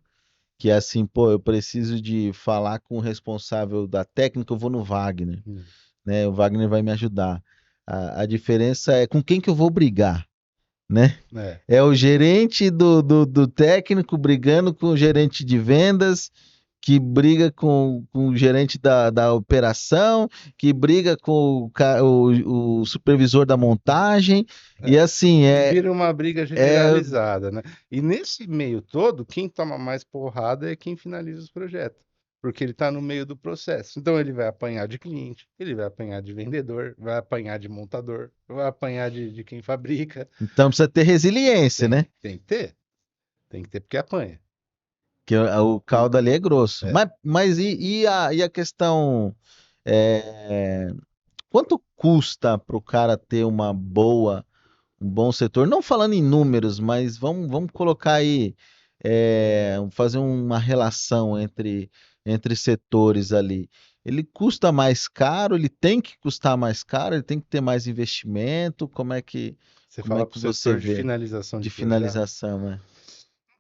que é assim, pô, eu preciso de falar com o responsável da técnica, eu vou no Wagner, Hum. né? O Wagner vai me ajudar. A diferença é com quem que eu vou brigar, né? É. É o gerente do técnico brigando com o gerente de vendas, que briga com o gerente da operação, que briga com o supervisor da montagem, e É. assim, E vira uma briga é generalizada, né? E nesse meio todo, quem toma mais porrada é quem finaliza os projetos, porque ele está no meio do processo. Então ele vai apanhar de cliente, ele vai apanhar de vendedor, vai apanhar de montador, vai apanhar de quem fabrica. então precisa ter resiliência, né? Tem que ter, tem que ter porque apanha. Que o E- caldo ali é grosso. É. Mas e a questão, é, quanto custa para o cara ter um bom setor? Não falando em números, mas vamos colocar aí, fazer uma relação entre setores ali. Ele custa mais caro? Ele tem que custar mais caro? Ele tem que ter mais investimento? Você Como é fala para que o você setor de vê finalização de de projeto. finalização, né?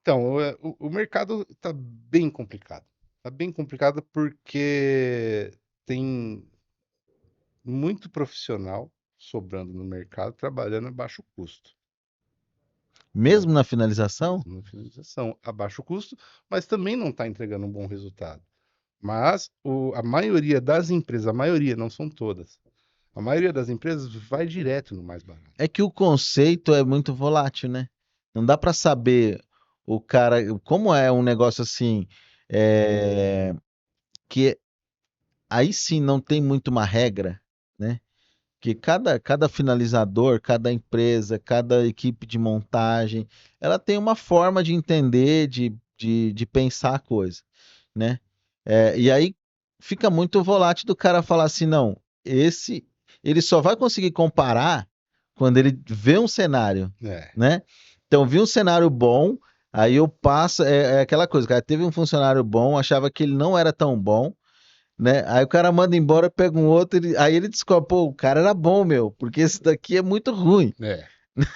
Então, o mercado está bem complicado. Está bem complicado porque tem muito profissional sobrando no mercado trabalhando a baixo custo, né? Mesmo na finalização? Mesmo na finalização, a baixo custo, mas também não está entregando um bom resultado. Mas a maioria das empresas, a maioria, não são todas, A maioria das empresas vai direto no mais barato. É que o conceito é muito volátil, né? Não dá para saber o cara, como é um negócio assim, é, que aí sim não tem muito uma regra, né? Que cada finalizador, cada empresa, cada equipe de montagem, ela tem uma forma de entender, de pensar a coisa, né? E aí fica muito volátil do cara falar assim, não, esse ele só vai conseguir comparar quando ele vê um cenário, É, né? Então, vi um cenário bom, aí eu passo, é aquela coisa, cara, teve um funcionário bom, achava que ele não era tão bom, né? Aí o cara manda embora, pega um outro, aí ele descobre, pô, o cara era bom, meu, porque esse daqui é muito ruim. é,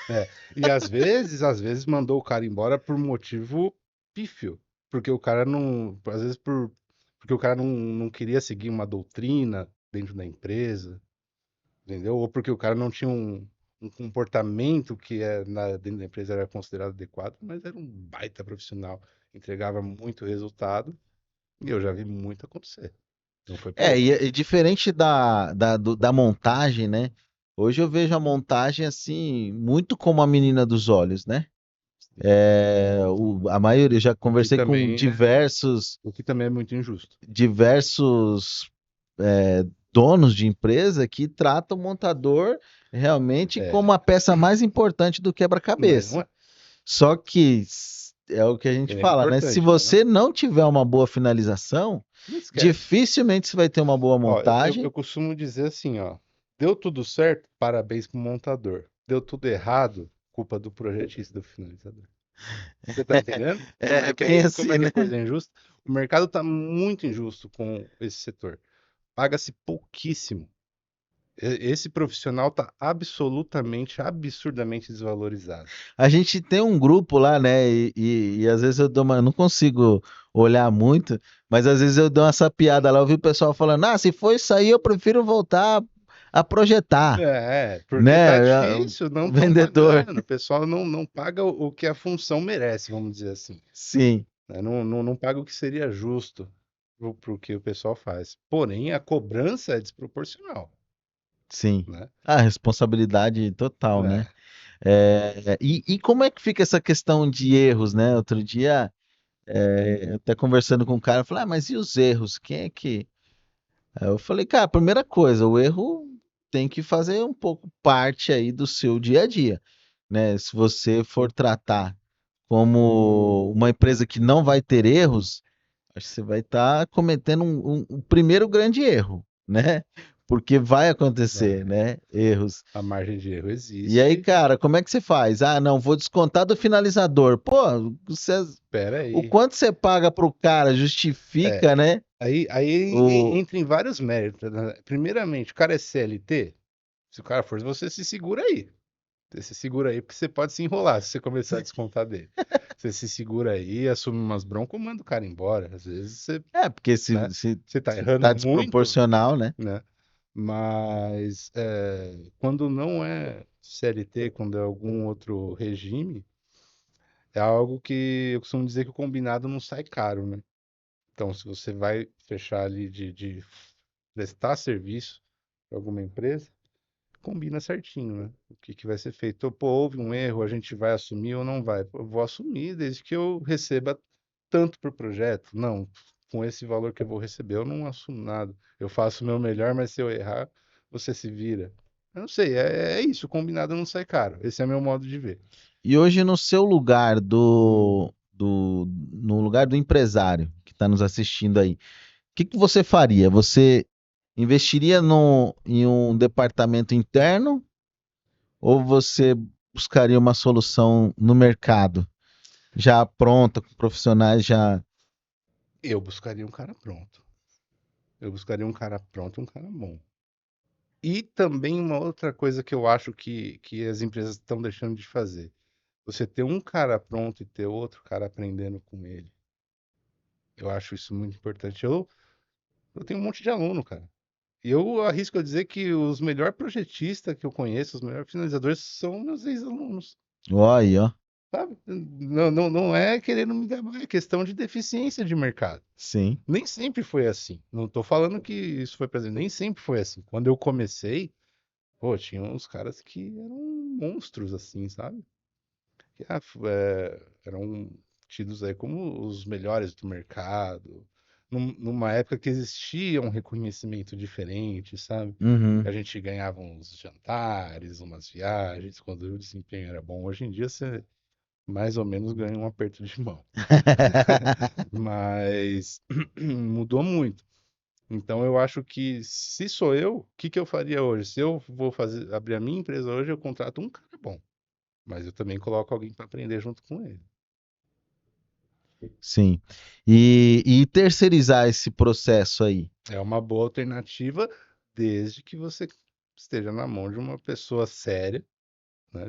é. E às vezes mandou o cara embora por motivo pífio. Porque o cara não. Às vezes porque o cara não queria seguir uma doutrina dentro da empresa, entendeu? Ou porque o cara não tinha um comportamento que dentro da empresa era considerado adequado, mas era um baita profissional, entregava muito resultado, e eu já vi muito acontecer. Não foi É, pouco. e diferente da montagem, né? Hoje eu vejo a montagem assim, muito como a menina dos olhos, né? A maioria, eu já O que conversei com também é, o que também é muito injusto. diversos donos de empresa que tratam o montador realmente É, como a peça mais importante do mas não quebra-cabeça. é. Só que é o que a gente Ele é fala, né? Se importante, mas não. você não tiver uma boa finalização, Não esquece. dificilmente você vai ter uma boa Ó, eu montagem. costumo dizer assim, ó. Deu tudo certo, parabéns pro montador. Deu tudo errado, culpa do projetista do finalizador. Você tá entendendo? É Que bem aí, como é assim, que né? a coisa é injusta? O mercado tá muito injusto com esse setor. Paga-se pouquíssimo. Esse profissional tá absolutamente, absurdamente desvalorizado. A gente tem um grupo lá, né? E às vezes eu dou uma, eu não consigo olhar muito, mas às vezes eu dou uma sapiada lá, eu vi o pessoal falando: "Ah, se for isso aí, eu prefiro voltar a projetar", Porque tá né? difícil, não estão Vendedor. pagando. O pessoal não paga o que a função merece, vamos dizer assim. Sim, Né? Não paga o que seria justo pro que o pessoal faz. Porém, a cobrança é desproporcional, sim. né? A responsabilidade total, né? É, E como é que fica essa questão de erros, né? Outro dia, até conversando com um cara, eu falei: "Ah, mas e os erros? Quem é que..." Aí eu falei: "Cara, primeira coisa, o erro tem que fazer um pouco parte aí do seu dia a dia, né? Se você for tratar como uma empresa que não vai ter erros, acho que você vai estar cometendo um primeiro grande erro, né? Porque vai acontecer, é. né? Erros. A margem de erro E aí, existe. cara, como é que você faz? Ah, não, vou descontar do finalizador. Pô, Espera o aí. quanto você paga pro cara É, justifica, né? aí O... entra em vários méritos, né? Primeiramente, o cara é CLT. Se o cara for, você se segura aí. Você se segura aí, porque você pode se enrolar se você começar a descontar dele. Você se segura aí, assume umas broncas, manda o cara embora. Às vezes você, Porque se, né, se, você tá se errando tá muito, desproporcional, né? né? Mas quando não é CLT, quando é algum outro regime, é algo que eu costumo dizer que o combinado não sai caro, né? Então, se você vai fechar ali de prestar serviço para alguma empresa, combina certinho, né? O que que vai ser feito. Pô, houve um erro, a gente vai assumir ou não vai? Pô, eu vou assumir desde que eu receba tanto por projeto. Não, com esse valor que eu vou receber, eu não assumo nada. Eu faço o meu melhor, mas se eu errar, você se vira. Eu não sei, é isso, o combinado não sai caro. Esse é meu modo de ver. E hoje no seu lugar no lugar do empresário que está nos assistindo aí, o que que você faria? Você investiria em um departamento interno ou você buscaria uma solução no mercado, já pronta, com profissionais já... Eu buscaria um cara pronto. Eu buscaria um cara pronto, um cara bom. E também uma outra coisa que eu acho que as empresas estão deixando de fazer. Você ter um cara pronto e ter outro cara aprendendo com ele. Eu acho isso muito importante. Eu tenho um monte de aluno, cara. E eu arrisco a dizer que os melhores projetistas que eu conheço, os melhores finalizadores, são meus ex-alunos, Ó, aí, ó. sabe? Não é querendo me gabar, é questão de deficiência de mercado. Sim. Nem sempre foi assim. Não estou falando que isso foi prazer, nem sempre foi assim. Quando eu comecei, Pô, tinha uns caras que eram monstros, assim, sabe? Que, eram tidos aí como os melhores do mercado, numa época que existia um reconhecimento diferente, sabe? A Uhum. gente ganhava uns jantares, umas viagens, quando o desempenho era bom. Hoje em dia você mais ou menos ganha um aperto de mão. Mas mudou muito. Então eu acho que se sou eu, o que que eu faria hoje? Se eu vou fazer abrir a minha empresa hoje, eu contrato um cara bom, mas eu também coloco alguém para aprender junto com ele. Sim. E terceirizar esse processo aí? É uma boa alternativa desde que você esteja na mão de uma pessoa séria, né?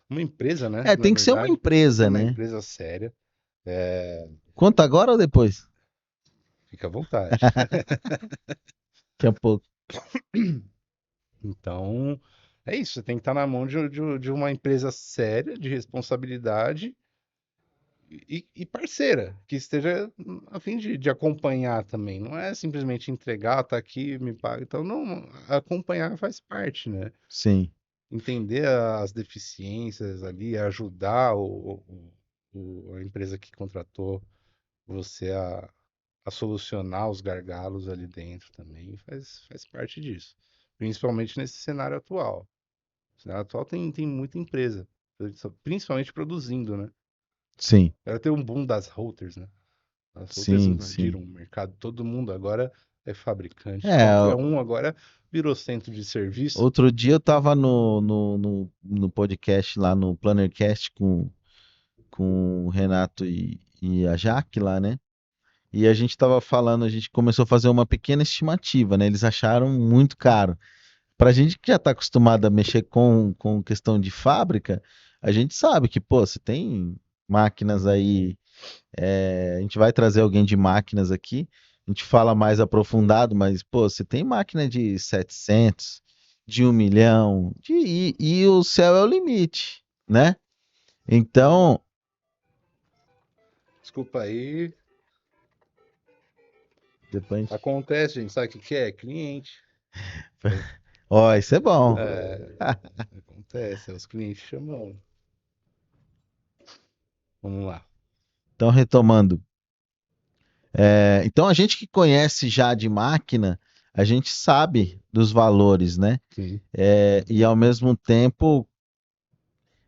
Uma empresa, né? É, Na tem que ser uma verdade, empresa, uma né? empresa séria. É, Conta agora ou depois? fica à vontade. Daqui a pouco. Então, é isso. Você tem que estar na mão de uma empresa séria, de responsabilidade e parceira, que esteja a fim de acompanhar também. Não é simplesmente entregar, tá aqui, me paga. Então, não, acompanhar faz parte, né? Sim, Entender as deficiências ali, ajudar a empresa que contratou você a solucionar os gargalos ali dentro também, faz parte disso. Principalmente nesse cenário atual. O cenário atual tem muita empresa, principalmente produzindo, né? sim, Agora tem um boom das routers, né? As routers sim, sim. invadiram o mercado, todo mundo agora é fabricante. É, Qualquer um agora virou centro de serviço. outro dia eu tava no podcast lá no Plannercast com o Renato e a Jaque lá, né? E a gente tava falando, a gente começou a fazer uma pequena estimativa, né? Eles acharam muito caro. Pra gente que já tá acostumado a mexer com questão de fábrica, a gente sabe que, pô, você tem máquinas aí. A gente vai trazer alguém de máquinas aqui, a gente fala mais aprofundado, mas, pô, você tem máquina de 700, de 1 milhão, e o céu é o limite, né? Então, Desculpa aí, depois a gente... acontece, a gente sabe o que que é? Cliente. Ó, isso é bom. É, acontece, é os clientes chamando. Vamos lá. Então, retomando. Então, a gente que conhece já de máquina, a gente sabe dos valores, né? Sim. E ao mesmo tempo,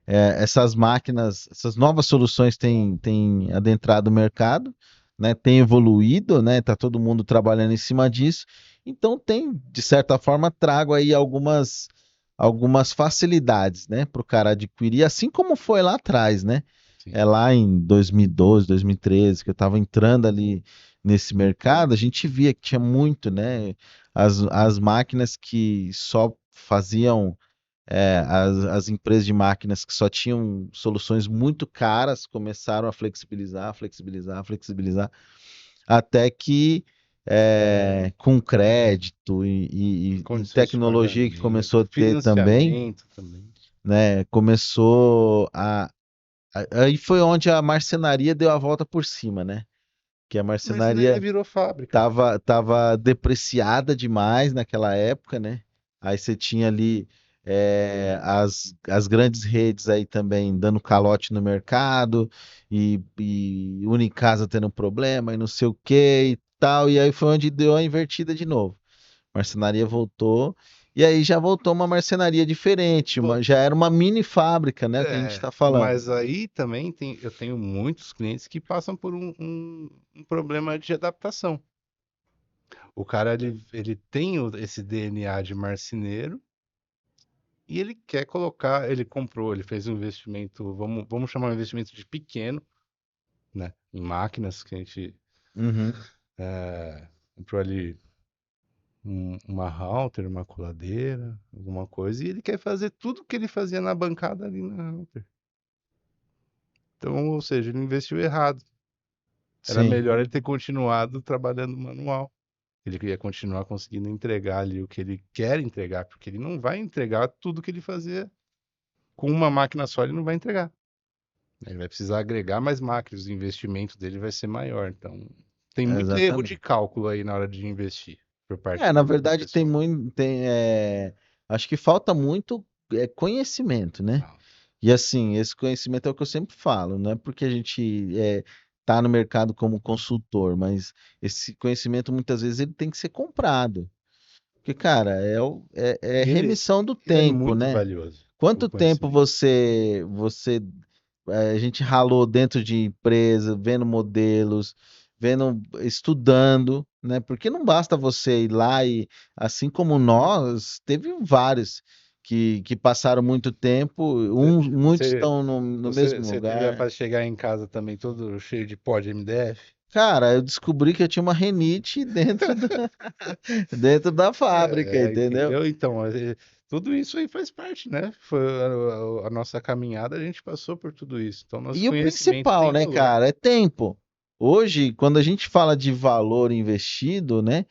essas máquinas, essas novas soluções têm adentrado o mercado, né, tem evoluído, né, tá todo mundo trabalhando em cima disso, então tem, de certa forma, trago aí algumas facilidades, né, para o cara adquirir, assim como foi lá atrás, né, Sim. lá em 2012, 2013, que eu estava entrando ali nesse mercado, a gente via que tinha muito, né, as máquinas que só faziam as empresas de máquinas que só tinham soluções muito caras começaram a flexibilizar, flexibilizar, flexibilizar, até que com crédito e Condições de tecnologia que começou pagamento, a ter também, financiamento também. né, começou aí foi onde a marcenaria deu a volta por cima, né? Que a Marcenaria marcenaria virou fábrica. tava depreciada demais naquela época, né? Aí você tinha ali as grandes redes aí também dando calote no mercado e Unicasa tendo problema e não sei o que e tal. E aí foi onde deu a invertida de novo. Marcenaria voltou e aí já voltou uma marcenaria diferente, já era uma mini fábrica, né? O que a gente está falando. Mas aí também eu tenho muitos clientes que passam por um problema de adaptação. O cara ele tem esse DNA de marceneiro e ele quer colocar, ele comprou, ele fez um investimento, vamos chamar um investimento de pequeno, né? Em máquinas que a gente Uhum. comprou ali uma router, uma coladeira, alguma coisa, e ele quer fazer tudo que ele fazia na bancada ali na router. Então, ou seja, ele investiu errado. Era Sim, melhor ele ter continuado trabalhando manual. Ele ia continuar conseguindo entregar ali o que ele quer entregar, porque ele não vai entregar tudo que ele fazia com uma máquina só, ele não vai entregar. Ele vai precisar agregar mais máquinas, o investimento dele vai ser maior. Então, tem muito erro de exatamente. cálculo aí na hora de investir por parte Na do verdade tem pessoal. muito, Acho que falta muito conhecimento, né? Não. E assim, esse conhecimento é o que eu sempre falo, não é porque a gente tá no mercado como consultor, mas esse conhecimento muitas vezes ele tem que ser comprado. Porque, cara, é E remissão do ele é tempo, muito né? valioso, o Quanto tempo conhecimento. a gente ralou dentro de empresa, vendo modelos, estudando, né? Porque não basta você ir lá e, assim como nós, teve vários que passaram muito tempo, muitos Você, estão no você, mesmo você teve a lugar. fase de chegar em casa também todo cheio de pó de MDF? Cara, eu descobri que eu tinha uma rinite dentro da fábrica, entendeu? Entendeu? Então, tudo isso aí faz parte, né? Foi a nossa caminhada, a gente passou por tudo isso. Então, nosso E o conhecimento principal, tem né, valor. cara, é tempo. Hoje, quando a gente fala de valor investido, né,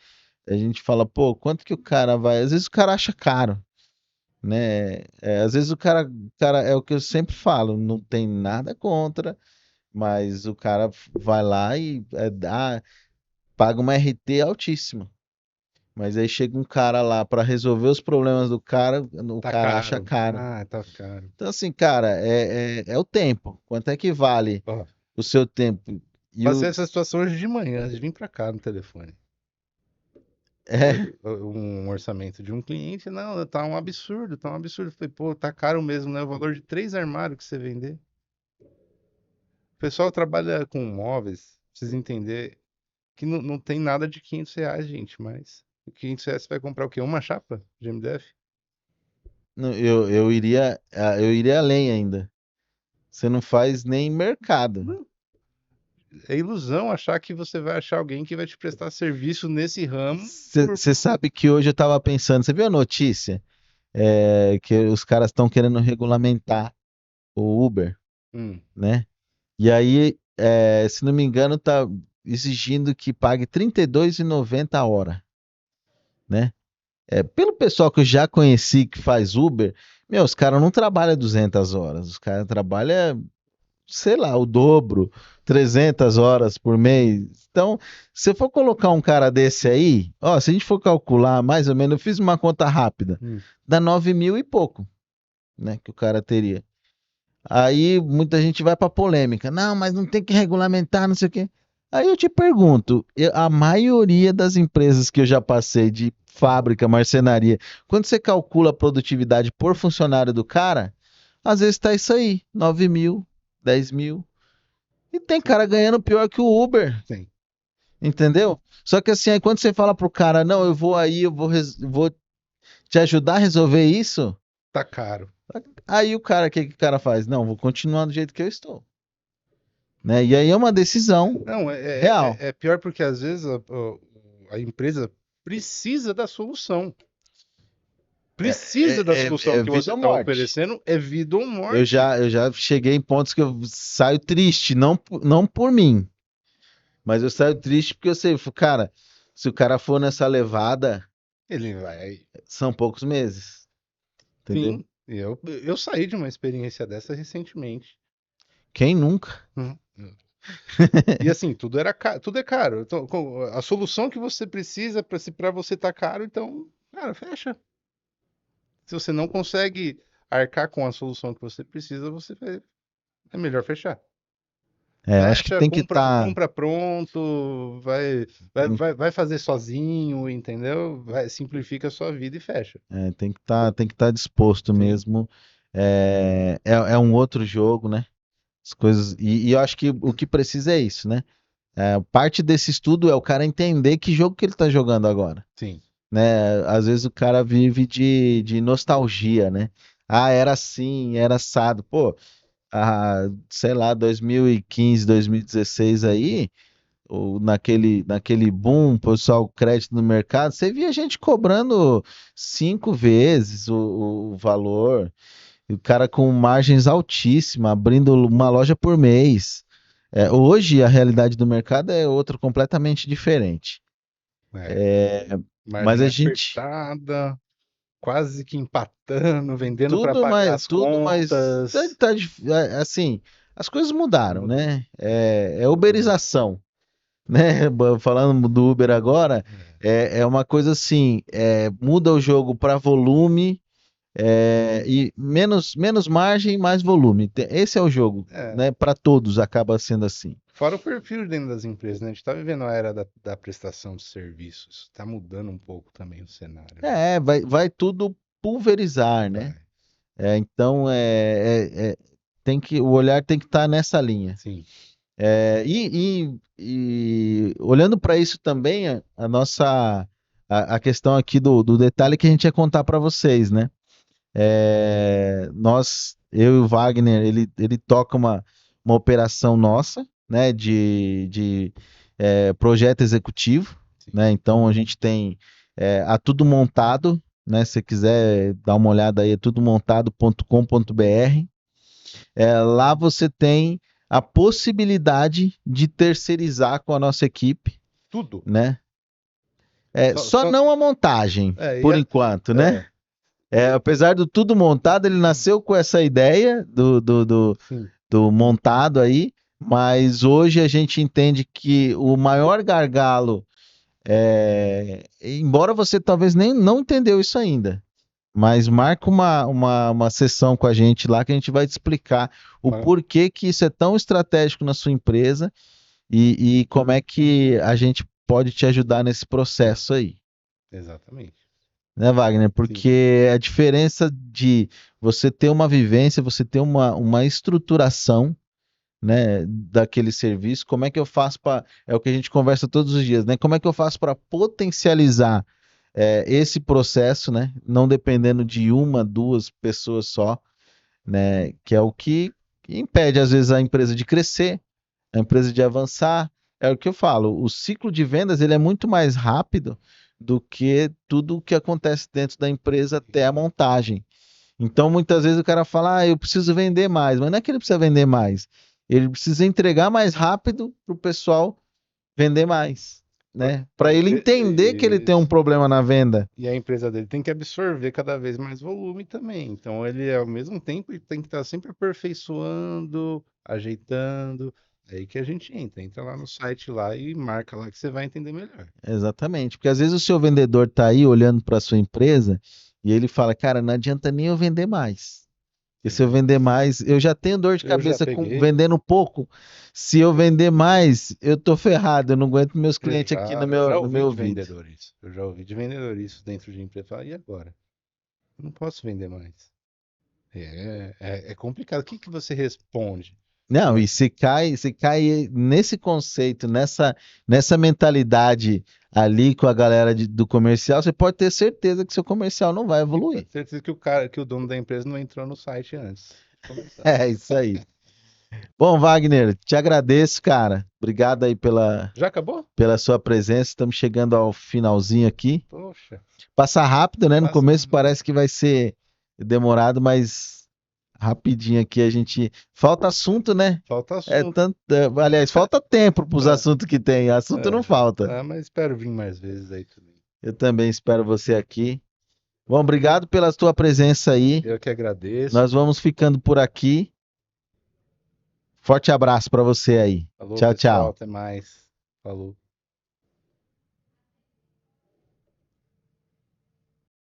a gente fala, pô, quanto que o cara vai? Às vezes o cara acha caro, né? Às vezes o cara, é o que eu sempre falo, não tem nada contra, mas o cara vai lá e paga uma RT altíssima. Mas aí chega um cara lá para resolver os problemas do cara, o Tá cara acha caro. caro. Ah, tá caro. Então, assim, cara, é o tempo. Quanto é que vale Ó, o seu tempo? E passei o, essa situação hoje de manhã, antes de vir pra cá no telefone. é, Um orçamento de um cliente, não, tá um absurdo, tá um absurdo. Eu falei, pô, tá caro mesmo, né? O valor de 3 armários que você vender. O pessoal trabalha com móveis, precisa entender que não tem nada de R$ 500, gente, mas R$ 500 você vai comprar o quê? Uma chapa de MDF? não, eu iria além ainda. Você não faz nem mercado. Não. É ilusão achar que você vai achar alguém que vai te prestar serviço nesse ramo por... Você sabe que hoje eu estava pensando, você viu a notícia? Que os caras estão querendo regulamentar o Uber, Hum, né? E aí, se não me engano, tá exigindo que pague R$ 32,90 a hora, né? Pelo pessoal que eu já conheci que faz Uber, meu, os caras não trabalham 200 horas, os caras trabalham, sei lá, o dobro, 300 horas por mês. Então, se eu for colocar um cara desse aí, ó, se a gente for calcular mais ou menos, eu fiz uma conta rápida, hum. dá 9 mil e pouco, né, que o cara teria. Aí muita gente vai para polêmica. Não, mas não tem que regulamentar, não sei o quê. Aí eu te pergunto, a maioria das empresas que eu já passei de fábrica, marcenaria, quando você calcula a produtividade por funcionário do cara, às vezes tá isso aí, 9 mil, 10 mil. E tem Sim, cara ganhando pior que o Uber, sim. entendeu? Só que assim, aí quando você fala pro cara, não, eu vou aí, vou te ajudar a resolver isso, Tá caro. aí o que que o cara faz? Não, vou continuar do jeito que eu estou, né? E aí é uma decisão Não, real. é pior porque às vezes a empresa precisa da solução. Precisa da solução É que você vida ou está morte. oferecendo, é vida ou Eu morte. já, eu já cheguei em pontos que eu saio triste, não por mim, mas eu saio triste porque eu sei, cara, se o cara for nessa levada, Ele vai. são poucos meses, entendeu? Sim, eu saí de uma experiência dessa recentemente. Quem nunca? Uhum. E assim, tudo é caro. Então, a solução que você precisa para você tá caro, então, cara, fecha. Se você não consegue arcar com a solução que você precisa, é melhor fechar. Eu acho que Fecha, tem que estar, compra pronto, vai fazer sozinho, entendeu? Simplifica a sua vida e fecha. tem que estar disposto Sim, mesmo. É um outro jogo, né? As coisas, e eu acho que o que precisa é isso, né? Parte desse estudo é o cara entender que jogo que ele tá jogando agora, sim. né? Às vezes o cara vive de nostalgia, né? Ah, era assim, era assado. Pô, sei lá, 2015, 2016 aí, ou naquele boom, pessoal, crédito no mercado, você via gente cobrando 5 vezes o valor, e o cara com margens altíssimas, abrindo uma loja por mês. Hoje a realidade do mercado é outra completamente diferente. É. É, mas Margem a gente apertada, quase que empatando, vendendo para tudo pagar mais, as tudo mais, contas. assim, as coisas mudaram, Mudou. né? É uberização, né? Falando do Uber agora, É. é uma coisa assim, muda o jogo para volume, E menos margem, mais volume. Esse é o jogo, É, né? Para todos acaba sendo assim. fora o perfil dentro das empresas, né? A gente tá vivendo a era da prestação de serviços. Tá mudando um pouco também o cenário, né? Vai tudo pulverizar, né? Vai. Então o olhar tem que estar nessa linha. Sim. E olhando para isso também, a questão aqui do detalhe que a gente ia contar para vocês, né? Eu e o Wagner, ele toca uma operação nossa, né? De projeto executivo, Sim. né? Então a gente tem a tudo montado, né? Se você quiser dar uma olhada aí, é tudomontado.com.br. Lá você tem a possibilidade de terceirizar com a nossa equipe, Tudo. né? Só, Só só... não a montagem, É, por enquanto, né? é, e- Apesar do tudo montado, ele nasceu com essa ideia sim. do montado aí, mas hoje a gente entende que o maior gargalo embora você talvez nem não entendeu isso ainda, mas marca uma sessão com a gente lá que a gente vai te explicar o Mas- porquê que isso é tão estratégico na sua empresa e como é que a gente pode te ajudar nesse processo aí, Exatamente. né, Wagner? Sim. Porque a diferença de você ter uma vivência, você ter uma estruturação, né, daquele serviço, como é que eu faço para. É o que a gente conversa todos os dias, né? Como é que eu faço para potencializar esse processo, né? Não dependendo de uma, duas pessoas só, né? Que é o que impede, às vezes, a empresa de crescer, a empresa de avançar. É o que eu falo, o ciclo de vendas ele é muito mais rápido do que tudo o que acontece dentro da empresa até a montagem. Então, muitas vezes o cara fala, eu preciso vender mais, mas não é que ele precisa vender mais, ele precisa entregar mais rápido para o pessoal vender mais, né? Para ele entender que ele tem um Isso. problema na venda. E a empresa dele tem que absorver cada vez mais volume também. Então ele, ao mesmo tempo, ele tem que estar sempre aperfeiçoando, ajeitando. É aí que a gente entra lá no site lá e marca lá que você vai entender melhor. Exatamente, porque às vezes o seu vendedor está aí olhando para a sua empresa e ele fala, cara, não adianta nem eu vender mais. Porque se eu Sim. vender mais, eu já tenho dor de Eu já cabeça com peguei, vendendo pouco. Se eu vender mais, eu tô ferrado, eu não aguento meus eu clientes aqui já, eu já no ouvi meu de ouvido. vendedor isso. Eu já ouvi de vendedor isso dentro de empresa. Fala, e agora? Eu não posso vender mais. É complicado. O que que você responde? Não, Né? e se cai nesse conceito, nessa mentalidade ali com a galera do comercial, você pode ter certeza que seu comercial não vai E pode evoluir. ter certeza que o cara, que o dono da empresa não entrou no site antes de começar. É isso aí. Bom, Wagner, te agradeço, cara. Obrigado aí Já acabou? pela sua presença. Estamos chegando ao finalzinho aqui. Poxa, Passa rápido, né? No passa começo rápido. parece que vai ser demorado, mas rapidinho aqui a gente. Falta assunto, né? Falta assunto. Aliás, falta tempo para os assuntos que tem. Assunto não falta. Mas espero vir mais vezes aí também. Eu também espero você aqui. Bom, obrigado pela tua presença aí. Eu que agradeço. Nós vamos ficando por aqui. Forte abraço para você aí. Falou, Tchau, pessoal. tchau. Até mais. Falou.